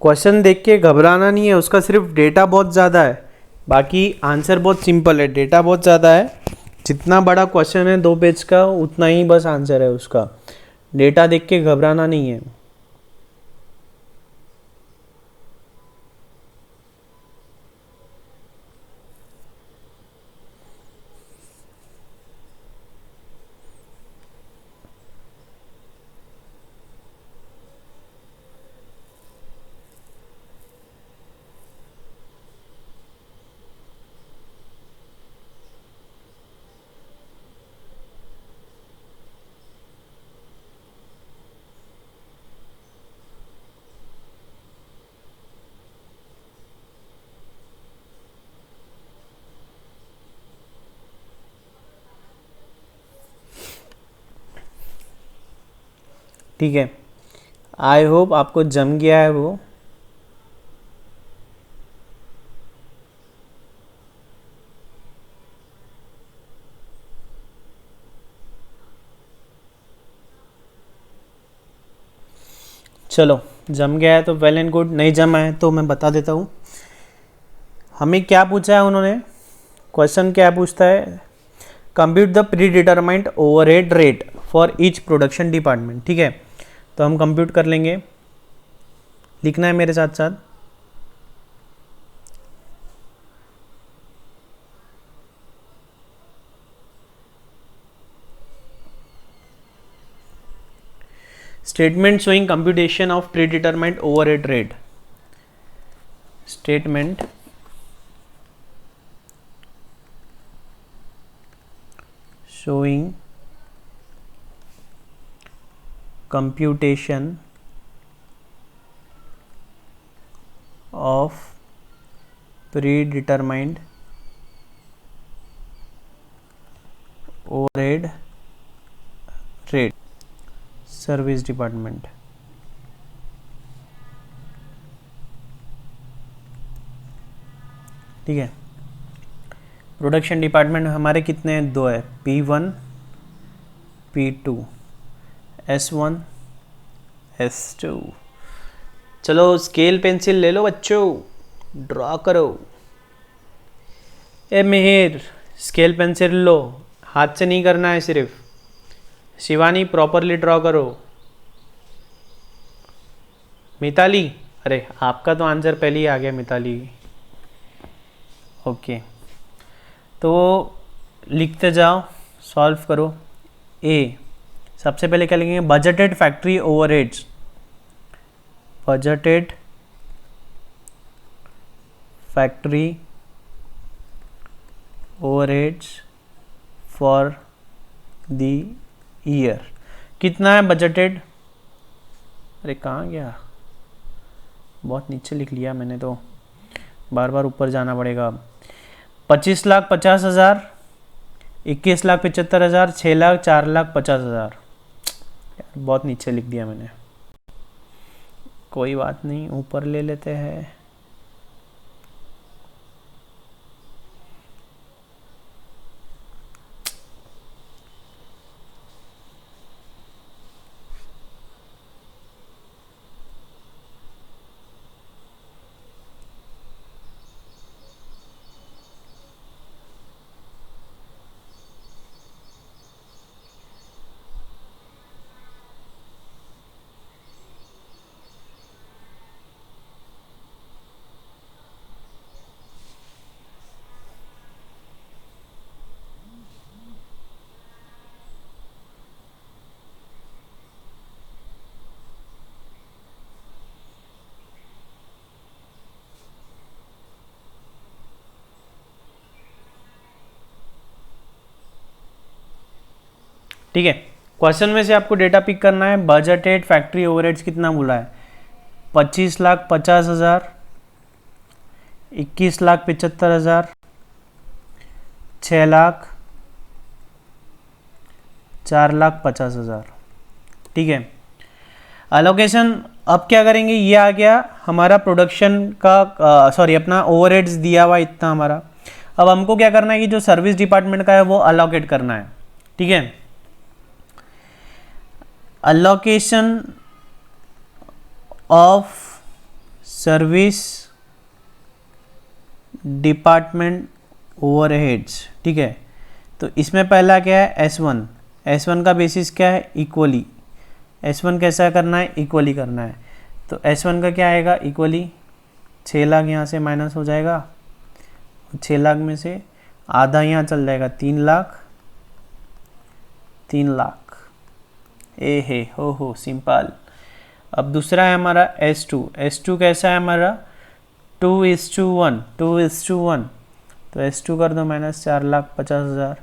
Speaker 1: क्वेश्चन देख के घबराना नहीं है, उसका सिर्फ डेटा बहुत ज़्यादा है, बाकी आंसर बहुत सिंपल है। डेटा बहुत ज़्यादा है, जितना बड़ा क्वेश्चन है 2 पेज का उतना ही बस आंसर है उसका। डेटा देख के घबराना नहीं है। ठीक है, आई होप आपको जम गया है वो। चलो जम गया है तो वेल एंड गुड, नहीं जमा है तो मैं बता देता हूँ। हमें क्या पूछा है उन्होंने, क्वेश्चन क्या पूछता है, compute the pre determined overhead rate for each production department. ठीक है, तो हम कंप्यूट कर लेंगे, लिखना है मेरे साथ साथ। Statement showing computation of pre determined overhead rate. Statement showing computation of predetermined overhead rate, service department. ठीक है, प्रोडक्शन डिपार्टमेंट हमारे कितने हैं, 2 है, P1 P2 S1 S2। चलो स्केल पेंसिल ले लो बच्चों, ड्रॉ करो। ए मिहिर स्केल पेंसिल लो, हाथ से नहीं करना है सिर्फ। शिवानी प्रॉपरली ड्रॉ करो। मिताली, अरे आपका तो आंसर पहले ही आ गया मिताली। ओके, तो लिखते जाओ, सॉल्व करो। ए, सबसे पहले क्या लिखेंगे, budgeted factory overheads, budgeted factory overheads for the year, कितना है बजटेड? अरे कहाँ गया, बहुत नीचे लिख लिया मैंने तो, बार बार ऊपर जाना पड़ेगा। 25,50,000, 21,75,000, 6,00,000, 4,50,000। बहुत नीचे लिख दिया मैंने, कोई बात नहीं, ऊपर ले लेते हैं। ठीक है, क्वेश्चन में से आपको डेटा पिक करना है। बजटेड फैक्ट्री ओवरहेड्स कितना बोला है, 25,50,000, 21,75,000, 6,00,000, 4,50,000। ठीक है, अलोकेशन अब क्या करेंगे, ये आ गया हमारा प्रोडक्शन का, सॉरी अपना ओवरहेड्स दिया हुआ इतना हमारा। अब हमको क्या करना है कि जो सर्विस डिपार्टमेंट का है वो अलोकेट करना है। ठीक है, allocation of service department overheads। ठीक है, तो इसमें पहला क्या है, S1, S1 का बेसिस क्या है, इक्वली। S1 कैसा करना है, इक्वली करना है। तो S1 का क्या आएगा, इक्वली 6,00,000 यहाँ से माइनस हो जाएगा, 6,00,000 में से आधा यहाँ चल जाएगा, 3,00,000, 3,00,000। ए है हो सिंपल। अब दूसरा है हमारा S2, S2 कैसा है हमारा, 2:1, 2:1। तो S2 कर दो माइनस, 4,50,000।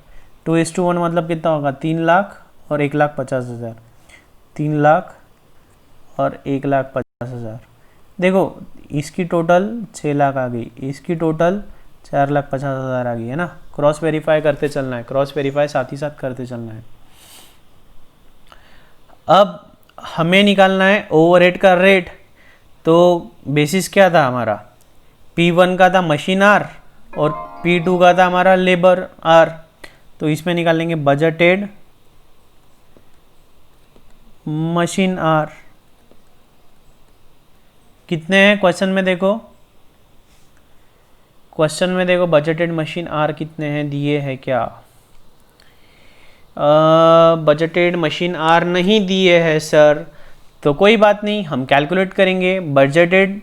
Speaker 1: 2:1 मतलब कितना होगा, 3,00,000 और 1,50,000, 3,00,000 और 1,50,000। देखो इसकी टोटल 6,00,000 आ गई, इसकी टोटल 4,50,000 आ गई है ना। क्रॉस वेरीफाई करते चलना है, क्रॉस वेरीफाई साथ ही साथ करते चलना है। अब हमें निकालना है ओवरहेड का रेट। तो बेसिस क्या था हमारा, P1 का था मशीन आर और P2 का था हमारा लेबर आर। तो इसमें निकालेंगे बजटेड मशीन आर, कितने हैं क्वेश्चन में देखो, क्वेश्चन में देखो बजटेड मशीन आर कितने हैं दिए हैं क्या, बजटेड मशीन आर नहीं दिए है सर। तो कोई बात नहीं, हम कैलकुलेट करेंगे। बजटेड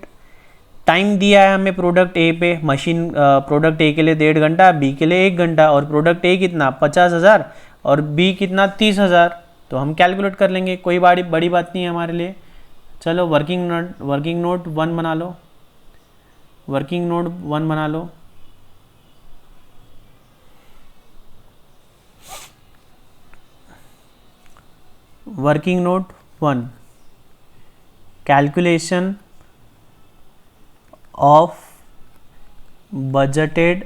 Speaker 1: टाइम दिया है हमें प्रोडक्ट ए पे, मशीन प्रोडक्ट ए के लिए 1.5 घंटा, बी के लिए 1 घंटा, और प्रोडक्ट ए कितना 50,000 और बी कितना 30,000। तो हम कैलकुलेट कर लेंगे, कोई बड़ी बात नहीं है हमारे लिए। चलो वर्किंग नोट 1 बना लो, वर्किंग नोट 1 बना लो। Working note 1, calculation of budgeted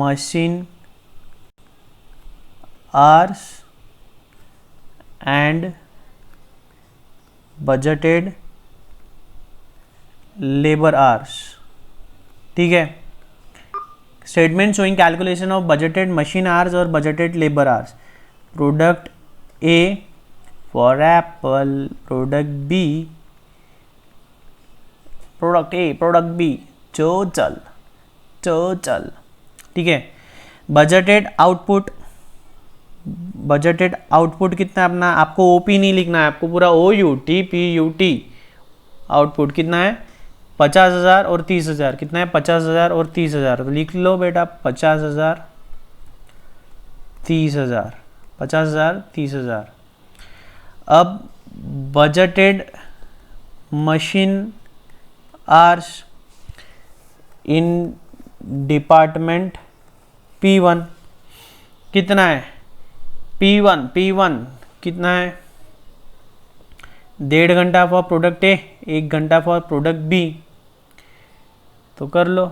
Speaker 1: machine hours and budgeted labour hours. ठीक है, statement showing calculation of budgeted machine hours और budgeted labour hours. Product A for apple, product B, product A, product B, total. ठीक है, budgeted output, budgeted output कितना है अपना, आपको OP नहीं लिखना है, आपको पूरा OUTPUT आउटपुट कितना है 50,000 और 30,000, कितना है 50,000 और 30,000, तो लिख लो बेटा 50,000 30,000 50,000 30,000। अब budgeted machine hours in department P1 कितना है, P1 कितना है 1.5 घंटा फॉर प्रोडक्ट ए, 1 घंटा फॉर प्रोडक्ट बी, तो कर लो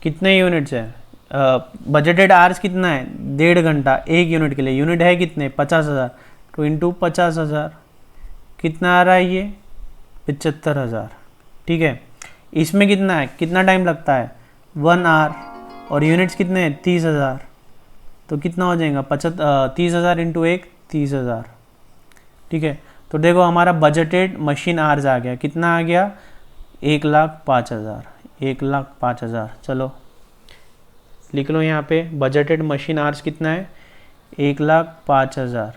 Speaker 1: कितने यूनिट्स है, बजटेड आवर्स कितना है 1.5 घंटा, 1 यूनिट के लिए, यूनिट है कितने 50,000, तो इंटू 50,000 कितना आ रहा है ये 75,000। ठीक है, इसमें कितना है, कितना टाइम लगता है 1 आवर, और यूनिट्स कितने हैं 30,000, तो कितना हो जाएगा 30,000 इंटू 1 30,000। ठीक है, तो देखो हमारा बजटेड मशीन आवर्स आ गया, कितना आ गया 1,05,000, 1,05,000। चलो लिख लो यहाँ पे बजटेड मशीन आवर्स कितना है 1,05,000,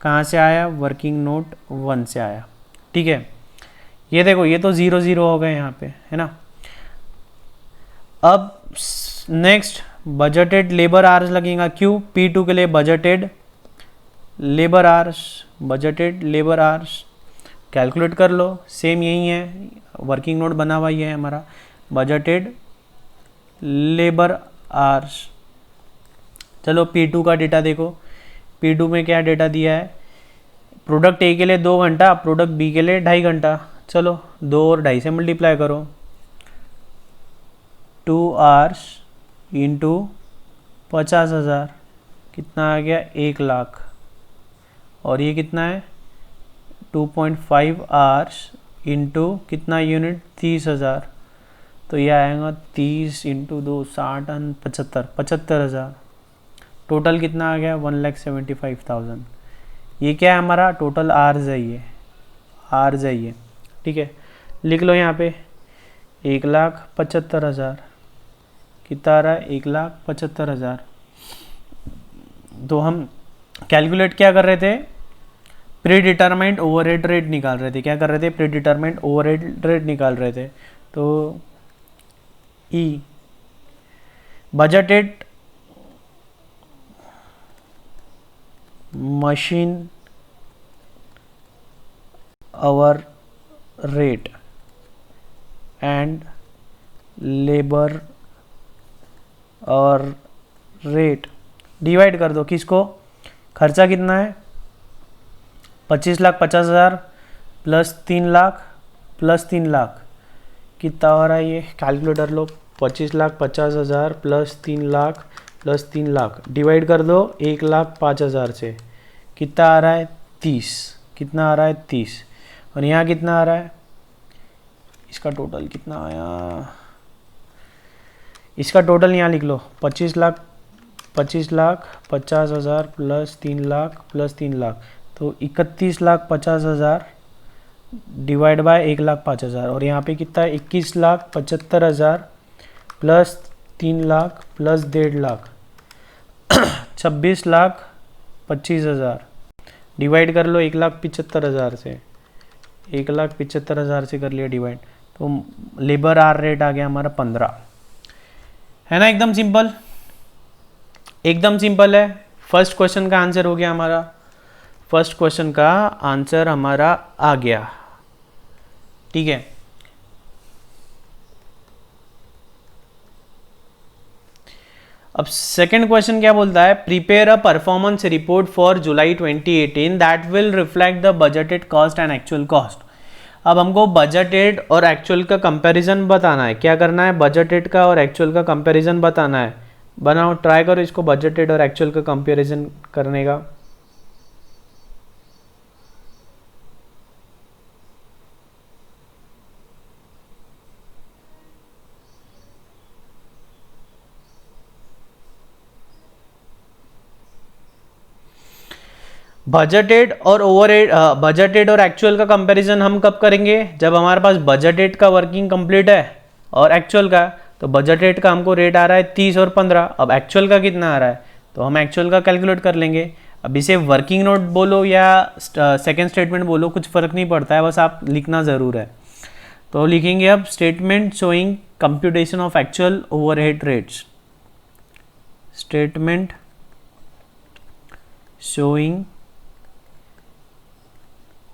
Speaker 1: कहाँ से आया वर्किंग नोट 1 से आया। ठीक है, ये देखो ये तो 0 0 हो गए यहाँ पे, है ना। अब नेक्स्ट बजटेड लेबर आवर्स लगेगा, क्यों P2 के लिए budgeted labour hours, budgeted labour hours calculate कर लो, सेम यही है, वर्किंग नोट बना हुआ ही है हमारा, बजटेड लेबर आवर्स। चलो P2 का डेटा देखो, P2 में क्या डेटा दिया है, प्रोडक्ट ए के लिए 2 घंटा, प्रोडक्ट बी के लिए 2.5 घंटा। चलो 2 और 2.5 से मल्टीप्लाई करो, 2 आवर्स इंटू 50,000 कितना आ गया 1 लाख, और ये कितना है 2.5 आवर्स इंटू कितना यूनिट 30,000, तो ये आएगा 30 इंटू 2 60 और 75,000, टोटल कितना आ गया 1,75,000। ये क्या है हमारा टोटल आवर्स है, ये आवर्स है ये। ठीक है, लिख लो यहाँ पे 1,75,000 कितना आ रहा है 1,75,000। तो हम कैलकुलेट क्या कर रहे थे, प्री डिटरमाइंड ओवरहेड रेट निकाल रहे थे, क्या कर रहे थे प्री डिटरमाइंड ओवरहेड रेट निकाल रहे थे। तो ई budgeted machine hour rate and labour hour rate divide कर दो, किसको खर्चा कितना है 25,50,000 प्लस 3 लाख प्लस 3 लाख कितना हो रहा है, ये कैलकुलेटर लो 25,50,000 plus 3 lakh plus 3 lakh divide कर दो 1,05,000 से, कितना आ रहा है 30, कितना आ रहा है 30, और यहाँ कितना आ रहा है, इसका टोटल कितना आया, इसका टोटल यहाँ लिख लो 25,50,000 प्लस 3 लाख प्लस 3 लाख, तो 31,50,000 डिवाइड बाय 1,05,000, और यहाँ पे कितना है 21,75,000 plus 3 lakh plus 1.5 lakh 26,25,000 divide कर लो 1,75,000 से, 1,75,000 से कर लिया डिवाइड, तो लेबर आवर रेट आ गया हमारा 15, है ना। एकदम सिंपल, एकदम सिंपल है। फर्स्ट क्वेश्चन का आंसर हो गया हमारा, फर्स्ट क्वेश्चन का आंसर हमारा आ गया। ठीक है, अब सेकंड क्वेश्चन क्या बोलता है, prepare a performance report for July 2018 that will reflect the budgeted cost and actual cost. अब हमको बजटेड और एक्चुअल का कंपैरिजन बताना है, क्या करना है बजटेड का और एक्चुअल का कंपैरिजन बताना है। बनाओ, ट्राई करो इसको बजटेड और एक्चुअल का कंपैरिजन करने का। बजटेड और ओवरहेड, बजटेड और एक्चुअल का कंपैरिजन हम कब करेंगे, जब हमारे पास बजटेड का वर्किंग कंप्लीट है और एक्चुअल का, तो बजट रेट का हमको रेट आ रहा है 30 और 15। अब एक्चुअल का कितना आ रहा है, तो हम एक्चुअल का कैलकुलेट कर लेंगे। अब इसे वर्किंग नोट बोलो या सेकेंड स्टेटमेंट बोलो, कुछ फ़र्क नहीं पड़ता है, बस आप लिखना ज़रूर है। तो लिखेंगे अब statement showing computation of actual overhead rates. Statement showing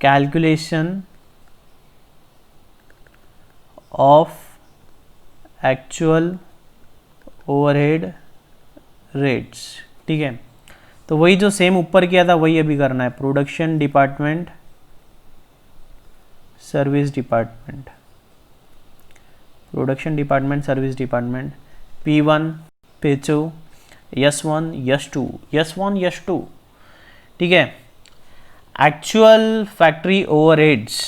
Speaker 1: calculation of actual overhead rates. ठीक है, तो वही जो सेम ऊपर किया था वही अभी करना है। Production department, service department, production department, service department, P1 P2 S1 S2 S1 S2। ठीक है, actual factory overheads,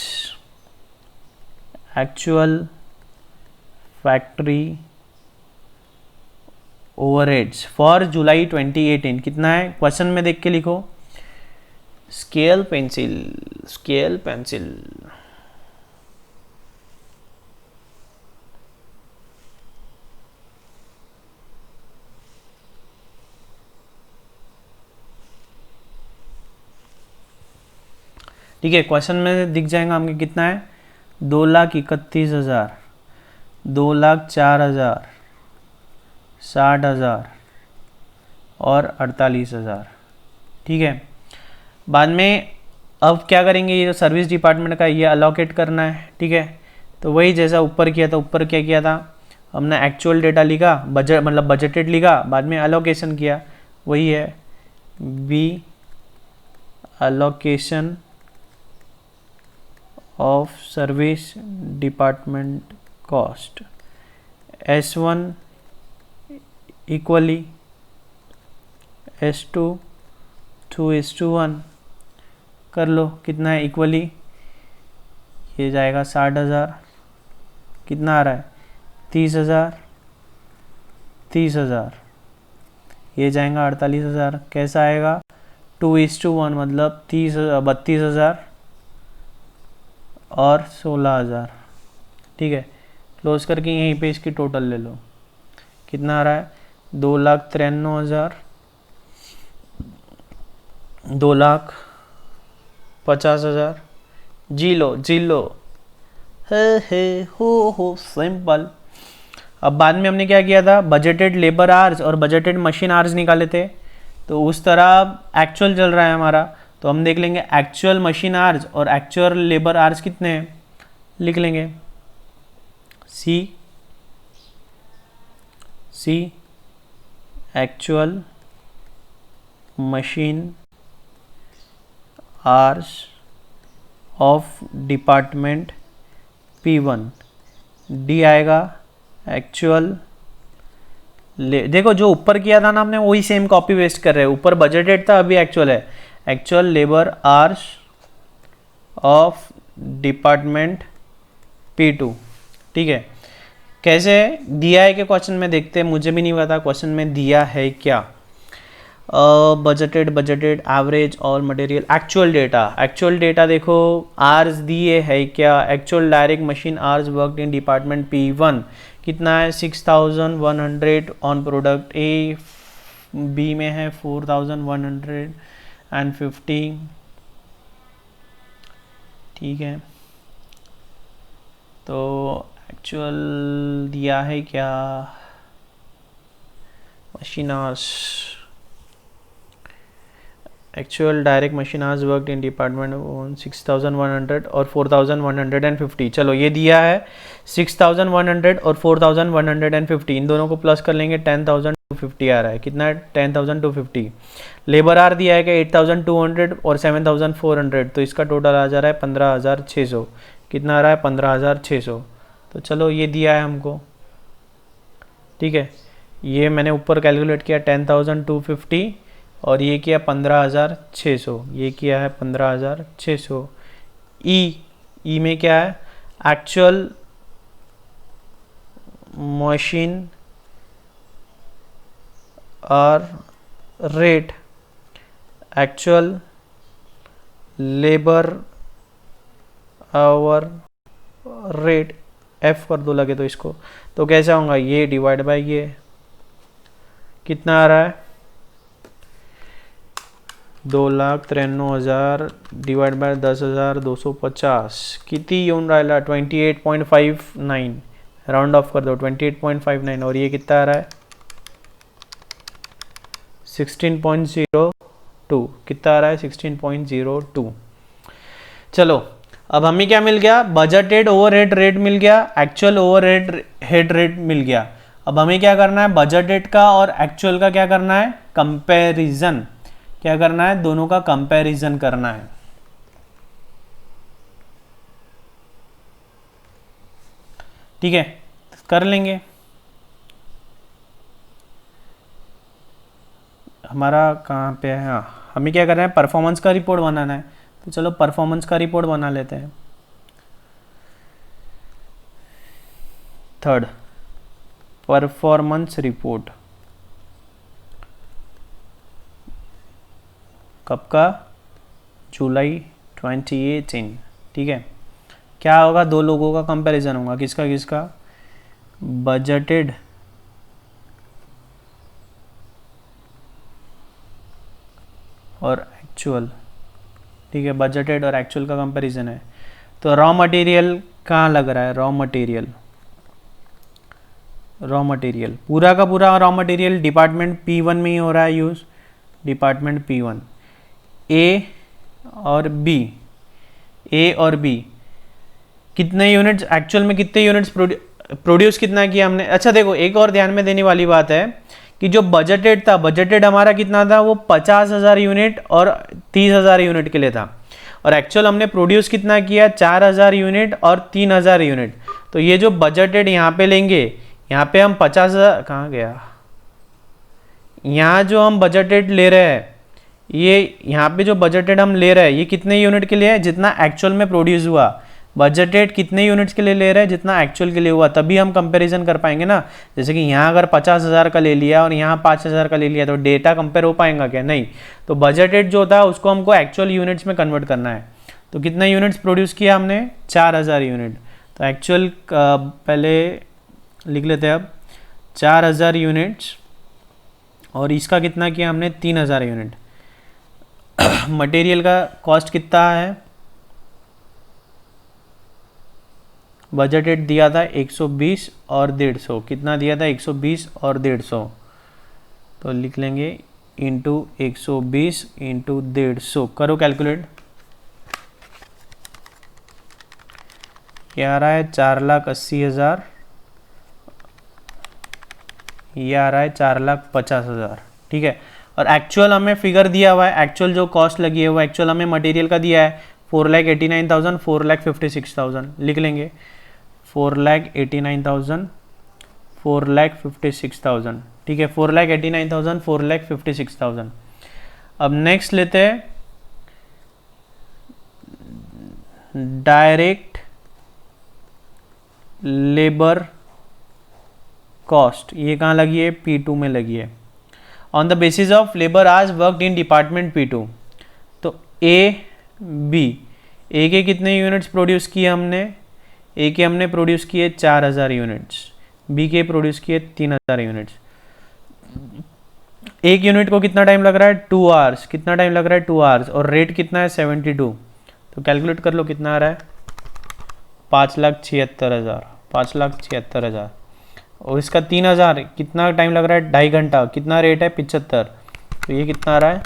Speaker 1: actual factory overheads for जुलाई 2018 कितना है, क्वेश्चन में देख के लिखो। Scale pencil, scale pencil. ठीक है, क्वेश्चन में दिख जाएगा हमको कितना है, 2,31,000, 2,04,000, 60,000 और 48,000। ठीक है, बाद में अब क्या करेंगे, ये जो सर्विस डिपार्टमेंट का ये अलोकेट करना है। ठीक है, तो वही जैसा ऊपर किया था, ऊपर क्या किया था हमने, एक्चुअल डेटा लिखा, बजट मतलब बजटेड लिखा, बाद में अलोकेशन किया, वही है B allocation of service department cost. S1 equally S2 2:1 कर लो, कितना है इक्वली, ये जाएगा 60,000, कितना आ रहा है 30,000, 30,000, ये जाएगा 48,000, कैसा आएगा 2:1 मतलब 32,000 और 16,000। ठीक है, क्लोज करके यहीं पे इसकी टोटल ले लो, कितना आ रहा है 2,93,000, 2,50,000। जी लो जी लो, हे हो सिंपल। अब बाद में हमने क्या किया था, बजटेड लेबर आवर्स और बजटेड मशीन आवर्स निकाले थे, तो उस तरह एक्चुअल चल रहा है हमारा, तो हम देख लेंगे एक्चुअल मशीन आवर्स और एक्चुअल लेबर आवर्स कितने हैं, लिख लेंगे C actual machine hours of department P1, D आएगा एक्चुअल देखो जो ऊपर किया था ना हमने वही सेम कॉपी पेस्ट कर रहे हैं, ऊपर बजटेड था अभी एक्चुअल है, actual labour hours of department P2। ठीक है, कैसे दिया है कि क्वेश्चन में देखते हैं, मुझे भी नहीं पता क्वेश्चन में दिया है क्या। बजटेड एवरेज और मटेरियल, एक्चुअल डेटा देखो, आवर्स दिए है क्या, actual direct machine hours worked in department P1 कितना है 6,100 ऑन प्रोडक्ट ए, बी में है 4,150। ठीक है, तो एक्चुअल दिया है क्या, machine hours, actual direct machine hours worked in department 6,100 और 4,150। चलो ये दिया है 6,100 और 4,150, इन दोनों को प्लस कर लेंगे 10,250 आ रहा है, कितना है 10,250। लेबर आर दिया है कि 8,200 और 7,400, तो इसका टोटल आ जा रहा है 15,600, कितना आ रहा है 15,600। तो चलो ये दिया है हमको। ठीक है, ये मैंने ऊपर कैलकुलेट किया 10,250 और ये किया 15,600, ये किया है 15,600। ई में क्या है, actual machine hour rate, actual labour hour rate F कर दो लगे तो इसको, तो कैसा होगा ये डिवाइड बाय ये, कितना आ रहा है 2,93,000 डिवाइड बाय 10,250 किती येऊन राहिला 28.59, राउंड ऑफ कर दो 28.59, और ये कितना आ रहा है 16.02, कितना आ रहा है 16.02। चलो अब हमें क्या मिल गया, बजटेड ओवरहेड रेट मिल गया, एक्चुअल ओवरहेड रेट मिल गया। अब हमें क्या करना है, बजटेड का और एक्चुअल का क्या करना है, कंपैरिजन, क्या करना है, दोनों का कंपैरिजन करना है। ठीक है, कर लेंगे। हमारा कहाँ पे है, हाँ हमें क्या करना है, परफॉर्मेंस का रिपोर्ट बनाना है, तो चलो परफॉर्मेंस का रिपोर्ट बना लेते हैं। थर्ड, परफॉर्मेंस रिपोर्ट कब का, जुलाई 2018। ठीक है, क्या होगा, दो लोगों का कंपैरिजन होगा, किसका किसका, बजटेड और एक्चुअल। ठीक है, बजटेड और एक्चुअल का कंपैरिजन है। तो रॉ मटेरियल कहाँ लग रहा है, रॉ मटेरियल पूरा का पूरा रॉ मटेरियल डिपार्टमेंट P1 में ही हो रहा है यूज़, डिपार्टमेंट P1। ए और बी कितने यूनिट्स, एक्चुअल में कितने यूनिट्स प्रोड्यूस कितना किया हमने। अच्छा देखो, एक और ध्यान में देने वाली बात है कि जो बजटेड था, बजटेड हमारा कितना था, वो 50,000 यूनिट और 30,000 यूनिट के लिए था, और एक्चुअल हमने प्रोड्यूस कितना किया, 4,000 यूनिट और 3,000 यूनिट। तो ये जो बजटेड यहाँ पे लेंगे, यहाँ पे हम 50,000, कहाँ गया, यहाँ जो हम बजटेड ले रहे हैं, ये यहाँ पे जो बजटेड हम ले रहे हैं, ये कितने यूनिट के लिए है, जितना एक्चुअल में प्रोड्यूस हुआ। बजटेड कितने यूनिट्स के लिए ले रहे हैं, जितना एक्चुअल के लिए हुआ, तभी हम कंपैरिजन कर पाएंगे ना। जैसे कि यहाँ अगर 50,000 का ले लिया और यहाँ 5,000 का ले लिया, तो डेटा कंपेयर हो पाएगा क्या, नहीं। तो बजटेड जो था उसको हमको एक्चुअल यूनिट्स में कन्वर्ट करना है। तो कितने यूनिट्स प्रोड्यूस किया हमने, 4,000 यूनिट। तो एक्चुअल पहले लिख लेते हैं अब, 4,000 यूनिट्स, और इसका कितना किया हमने, 3,000 यूनिट। मटेरियल का कॉस्ट कितना है, बजटेड दिया था 120 और 150, कितना दिया था 120 और 150, तो लिख लेंगे इंटू 120 इंटू 150, करो कैलकुलेट, क्या आ रहा है 4,80,000, ये आ रहा है 4,50,000। ठीक है, और एक्चुअल हमें फिगर दिया हुआ है, एक्चुअल जो कॉस्ट लगी है वो एक्चुअल हमें मटेरियल का दिया है 4,89,000, 4,56,000, लिख लेंगे 4,89,000, 4,56,000। ठीक है, 4,89,000, 4,56,000। अब नेक्स्ट लेते हैं डायरेक्ट लेबर कॉस्ट, ये कहाँ लगी है, P2 में लगी है। On the basis of labour hours worked in department P2, तो ए के कितने यूनिट्स प्रोड्यूस किए हमने, ए के हमने प्रोड्यूस किए 4,000 यूनिट्स, बी के प्रोड्यूस किए 3,000 यूनिट्स। एक यूनिट को कितना टाइम लग रहा है, 2 आवर्स, कितना टाइम लग रहा है 2 आवर्स, और रेट कितना है 72, तो कैलकुलेट कर लो कितना आ रहा है 5,76,000, 5,76,000, और इसका 3,000 कितना टाइम लग रहा है 2.5 घंटा, कितना रेट है 75, तो ये कितना आ रहा है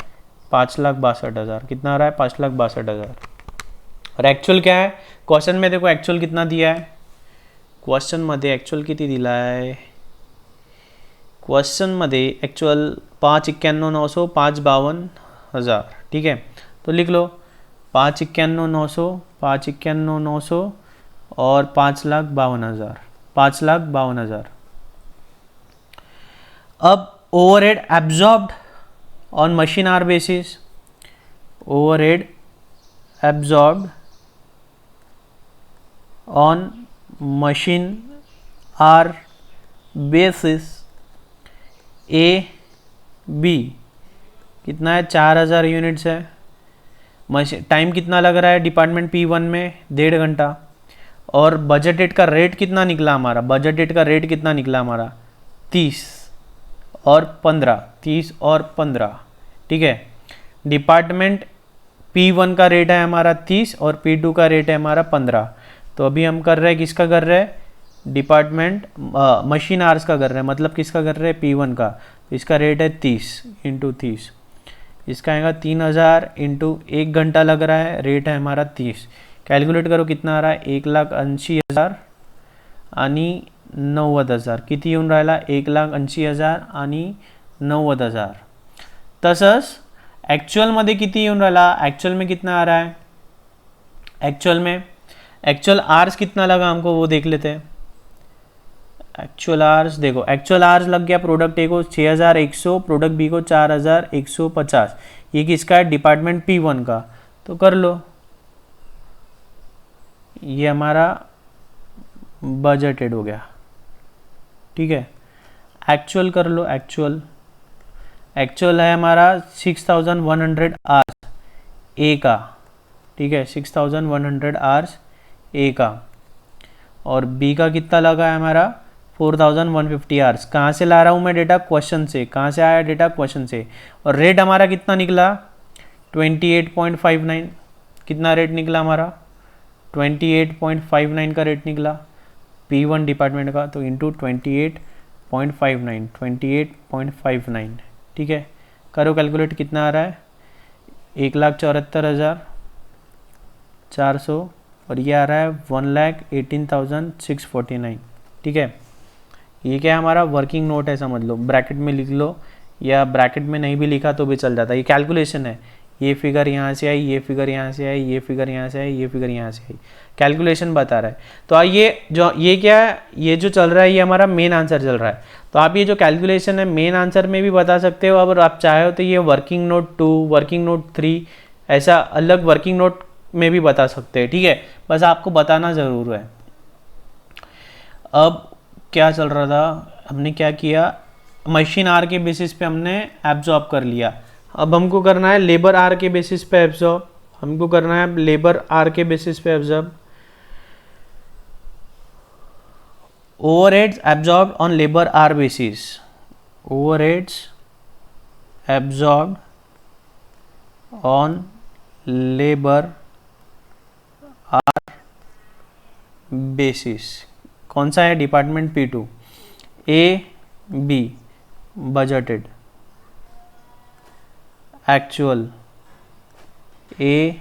Speaker 1: 5,62,000, कितना आ रहा है 5,62,000। और एक्चुअल क्या है, क्वेश्चन में देखो एक्चुअल कितना दिया है, क्वेश्चन मध्ये एक्चुअल किती दिला आहे, क्वेश्चन मध्ये एक्चुअल 5,91,900, 5,52,000। ठीक है, तो लिख लो 5,91,900, 5,91,900 और 5,52,000, 5,52,000। अब overhead absorbed on machine hour basis, overhead absorbed on machine hour basis A B कितना है 4,000 यूनिट्स है, मशीन टाइम कितना लग रहा है डिपार्टमेंट P1 में 1.5 घंटा, और बजटेड का रेट कितना निकला हमारा, बजटेड का रेट कितना निकला हमारा 30 और 15, 30 और 15, ठीक है। डिपार्टमेंट P1 का रेट है हमारा 30 और P2 का रेट है हमारा 15। तो अभी हम कर रहे हैं, किसका कर रहे हैं, डिपार्टमेंट मशीन आवर्स का कर रहे हैं, मतलब किसका कर रहे हैं, P1 का। तो इसका रेट है 30 इंटू 30, इसका आएगा 3000 इंटू 1 घंटा लग रहा है, रेट है हमारा 30। कैलकुलेट करो कितना आ रहा है, 1,80,000 आणि 90,000 किती येऊन राहिला, 1,80,000 आणि 90,000। तसंच ॲक्च्युअलमध्ये किती येऊन राहिला, ॲक्च्युअल में कितना आ रहा है, एक्चुअल आवर्स कितना लगा हमको वो देख लेते हैं। एक्चुअल आवर्स देखो, एक्चुअल आवर्स लग गया प्रोडक्ट ए को 6,100, प्रोडक्ट बी को 4,150। ये किसका है, डिपार्टमेंट P1 का। तो कर लो, ये हमारा बजटेड हो गया, ठीक है। एक्चुअल कर लो, एक्चुअल है हमारा 6,100 आवर्स ए का, ठीक है, 6,100 आवर्स ए का। और बी का कितना लगा है हमारा 4,150 आवर्स। कहाँ से ला रहा हूँ मैं डेटा, क्वेश्चन से। कहाँ से आया डेटा, क्वेश्चन से। और रेट हमारा कितना निकला 28.59, कितना रेट निकला हमारा 28.59 का रेट निकला P1 डिपार्टमेंट का। तो इंटू 28.59, ठीक है। करो कैलकुलेट, कितना आ रहा है 1,74,400 और ये आ रहा है 1,18,649, ठीक है। ये क्या है, हमारा वर्किंग नोट है, समझ लो, ब्रैकेट में लिख लो या ब्रैकेट में नहीं भी लिखा तो भी चल जाता है। ये कैलकुलेशन है, ये फिगर यहाँ से आई, ये फिगर यहाँ से आई, ये फिगर यहाँ से आई, ये फिगर यहाँ से आई, कैलकुलेशन बता रहा है। तो आइए, जो ये क्या है, ये जो चल रहा है ये हमारा मेन आंसर चल रहा है। तो आप ये जो कैलकुलेशन है मेन आंसर में भी बता सकते हो, अगर आप चाहे हो तो ये वर्किंग नोट 2, वर्किंग नोट 3 ऐसा अलग वर्किंग नोट में भी बता सकते हैं, ठीक है। बस आपको बताना ज़रूर है। अब क्या चल रहा था, हमने क्या किया, मशीन आर के बेसिस पे हमने एब्जॉर्ब कर लिया। अब हमको करना है लेबर आर के बेसिस पे एब्जॉर्ब, हमको करना है लेबर आर के बेसिस पे absorb. Overheads absorb on labour hour basis, overheads absorb on labour hour basis. कौन सा है, department P2। A B budgeted, actual A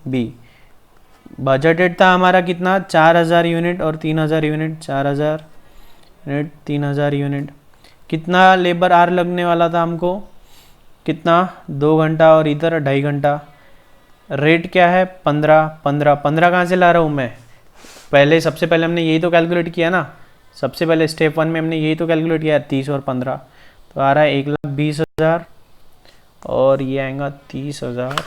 Speaker 1: B. बजटेड था हमारा कितना 4,000 यूनिट और 3,000 यूनिट, 4,000 यूनिट 3,000 यूनिट। कितना लेबर आर लगने वाला था हमको, कितना 2 घंटा और इधर 2.5 घंटा। रेट क्या है 15 कहाँ से ला रहा हूँ मैं, पहले सबसे पहले हमने यही तो कैलकुलेट किया ना, सबसे पहले स्टेप 1 में हमने यही तो कैलकुलेट किया 30 और 15। तो आ रहा है 1,20,000 और ये आएगा 30,000,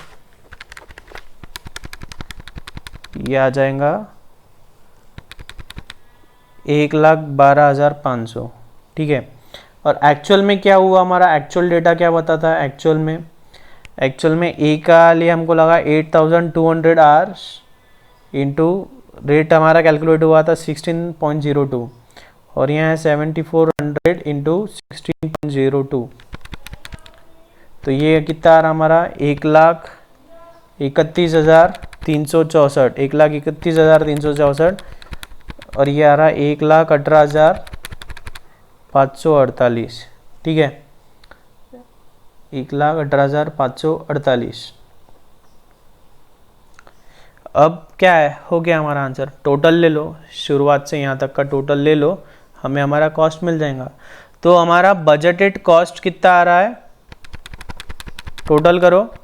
Speaker 1: ये आ जाएगा 1,12,500, ठीक है। और एक्चुअल में क्या हुआ, हमारा एक्चुअल डेटा क्या बताता है, एक्चुअल में ए का लिए हमको लगा 8,200 आवर्स इंटू रेट हमारा कैलकुलेट हुआ था 16.02 और यहाँ है 7,400 इंटू 16.02। तो ये कितना आ रहा हमारा 1,31,364, 1,31,364 और ये आ रहा 1,18,548, ठीक है, 1,18,548। अब क्या है, हो गया हमारा आंसर। टोटल ले लो, शुरुआत से यहाँ तक का टोटल ले लो, हमें हमारा कॉस्ट मिल जाएगा। तो हमारा बजटेड कॉस्ट कितना आ रहा है, टोटल करो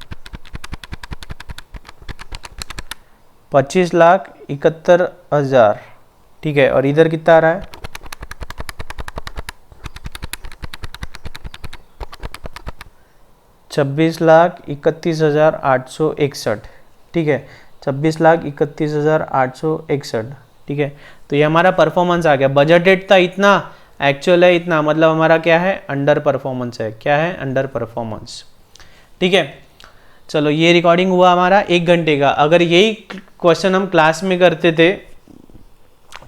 Speaker 1: 25,71,000, ठीक है। और इधर कितना आ रहा है 26,31,861, ठीक है, 26,31,861, ठीक है। तो ये हमारा परफॉर्मेंस आ गया। बजटेड था इतना, एक्चुअल है इतना, मतलब हमारा क्या है, अंडर परफॉर्मेंस है। क्या है, अंडर परफॉर्मेंस, ठीक है। चलो ये रिकॉर्डिंग हुआ हमारा 1 घंटे का। अगर यही क्वेश्चन हम क्लास में करते थे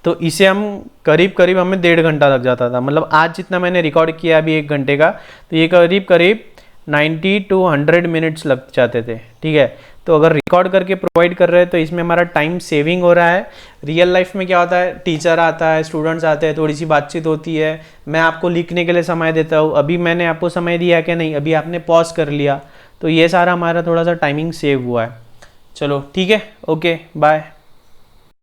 Speaker 1: तो इसे हम करीब करीब हमें 1.5 घंटा लग जाता था, मतलब आज जितना मैंने रिकॉर्ड किया अभी 1 घंटे का, तो ये करीब करीब 90 to 100 मिनट्स लग जाते थे, ठीक है। तो अगर रिकॉर्ड करके प्रोवाइड कर रहे हैं तो इसमें हमारा टाइम सेविंग हो रहा है। रियल लाइफ में क्या होता है, टीचर आता है, स्टूडेंट्स आते हैं, थोड़ी सी बातचीत होती है, मैं आपको लिखने के लिए समय देता हूँ, अभी मैंने आपको समय दिया कि नहीं, अभी आपने पॉज कर लिया, तो ये सारा हमारा थोड़ा सा टाइमिंग सेव हुआ है। चलो ठीक है, ओके बाय।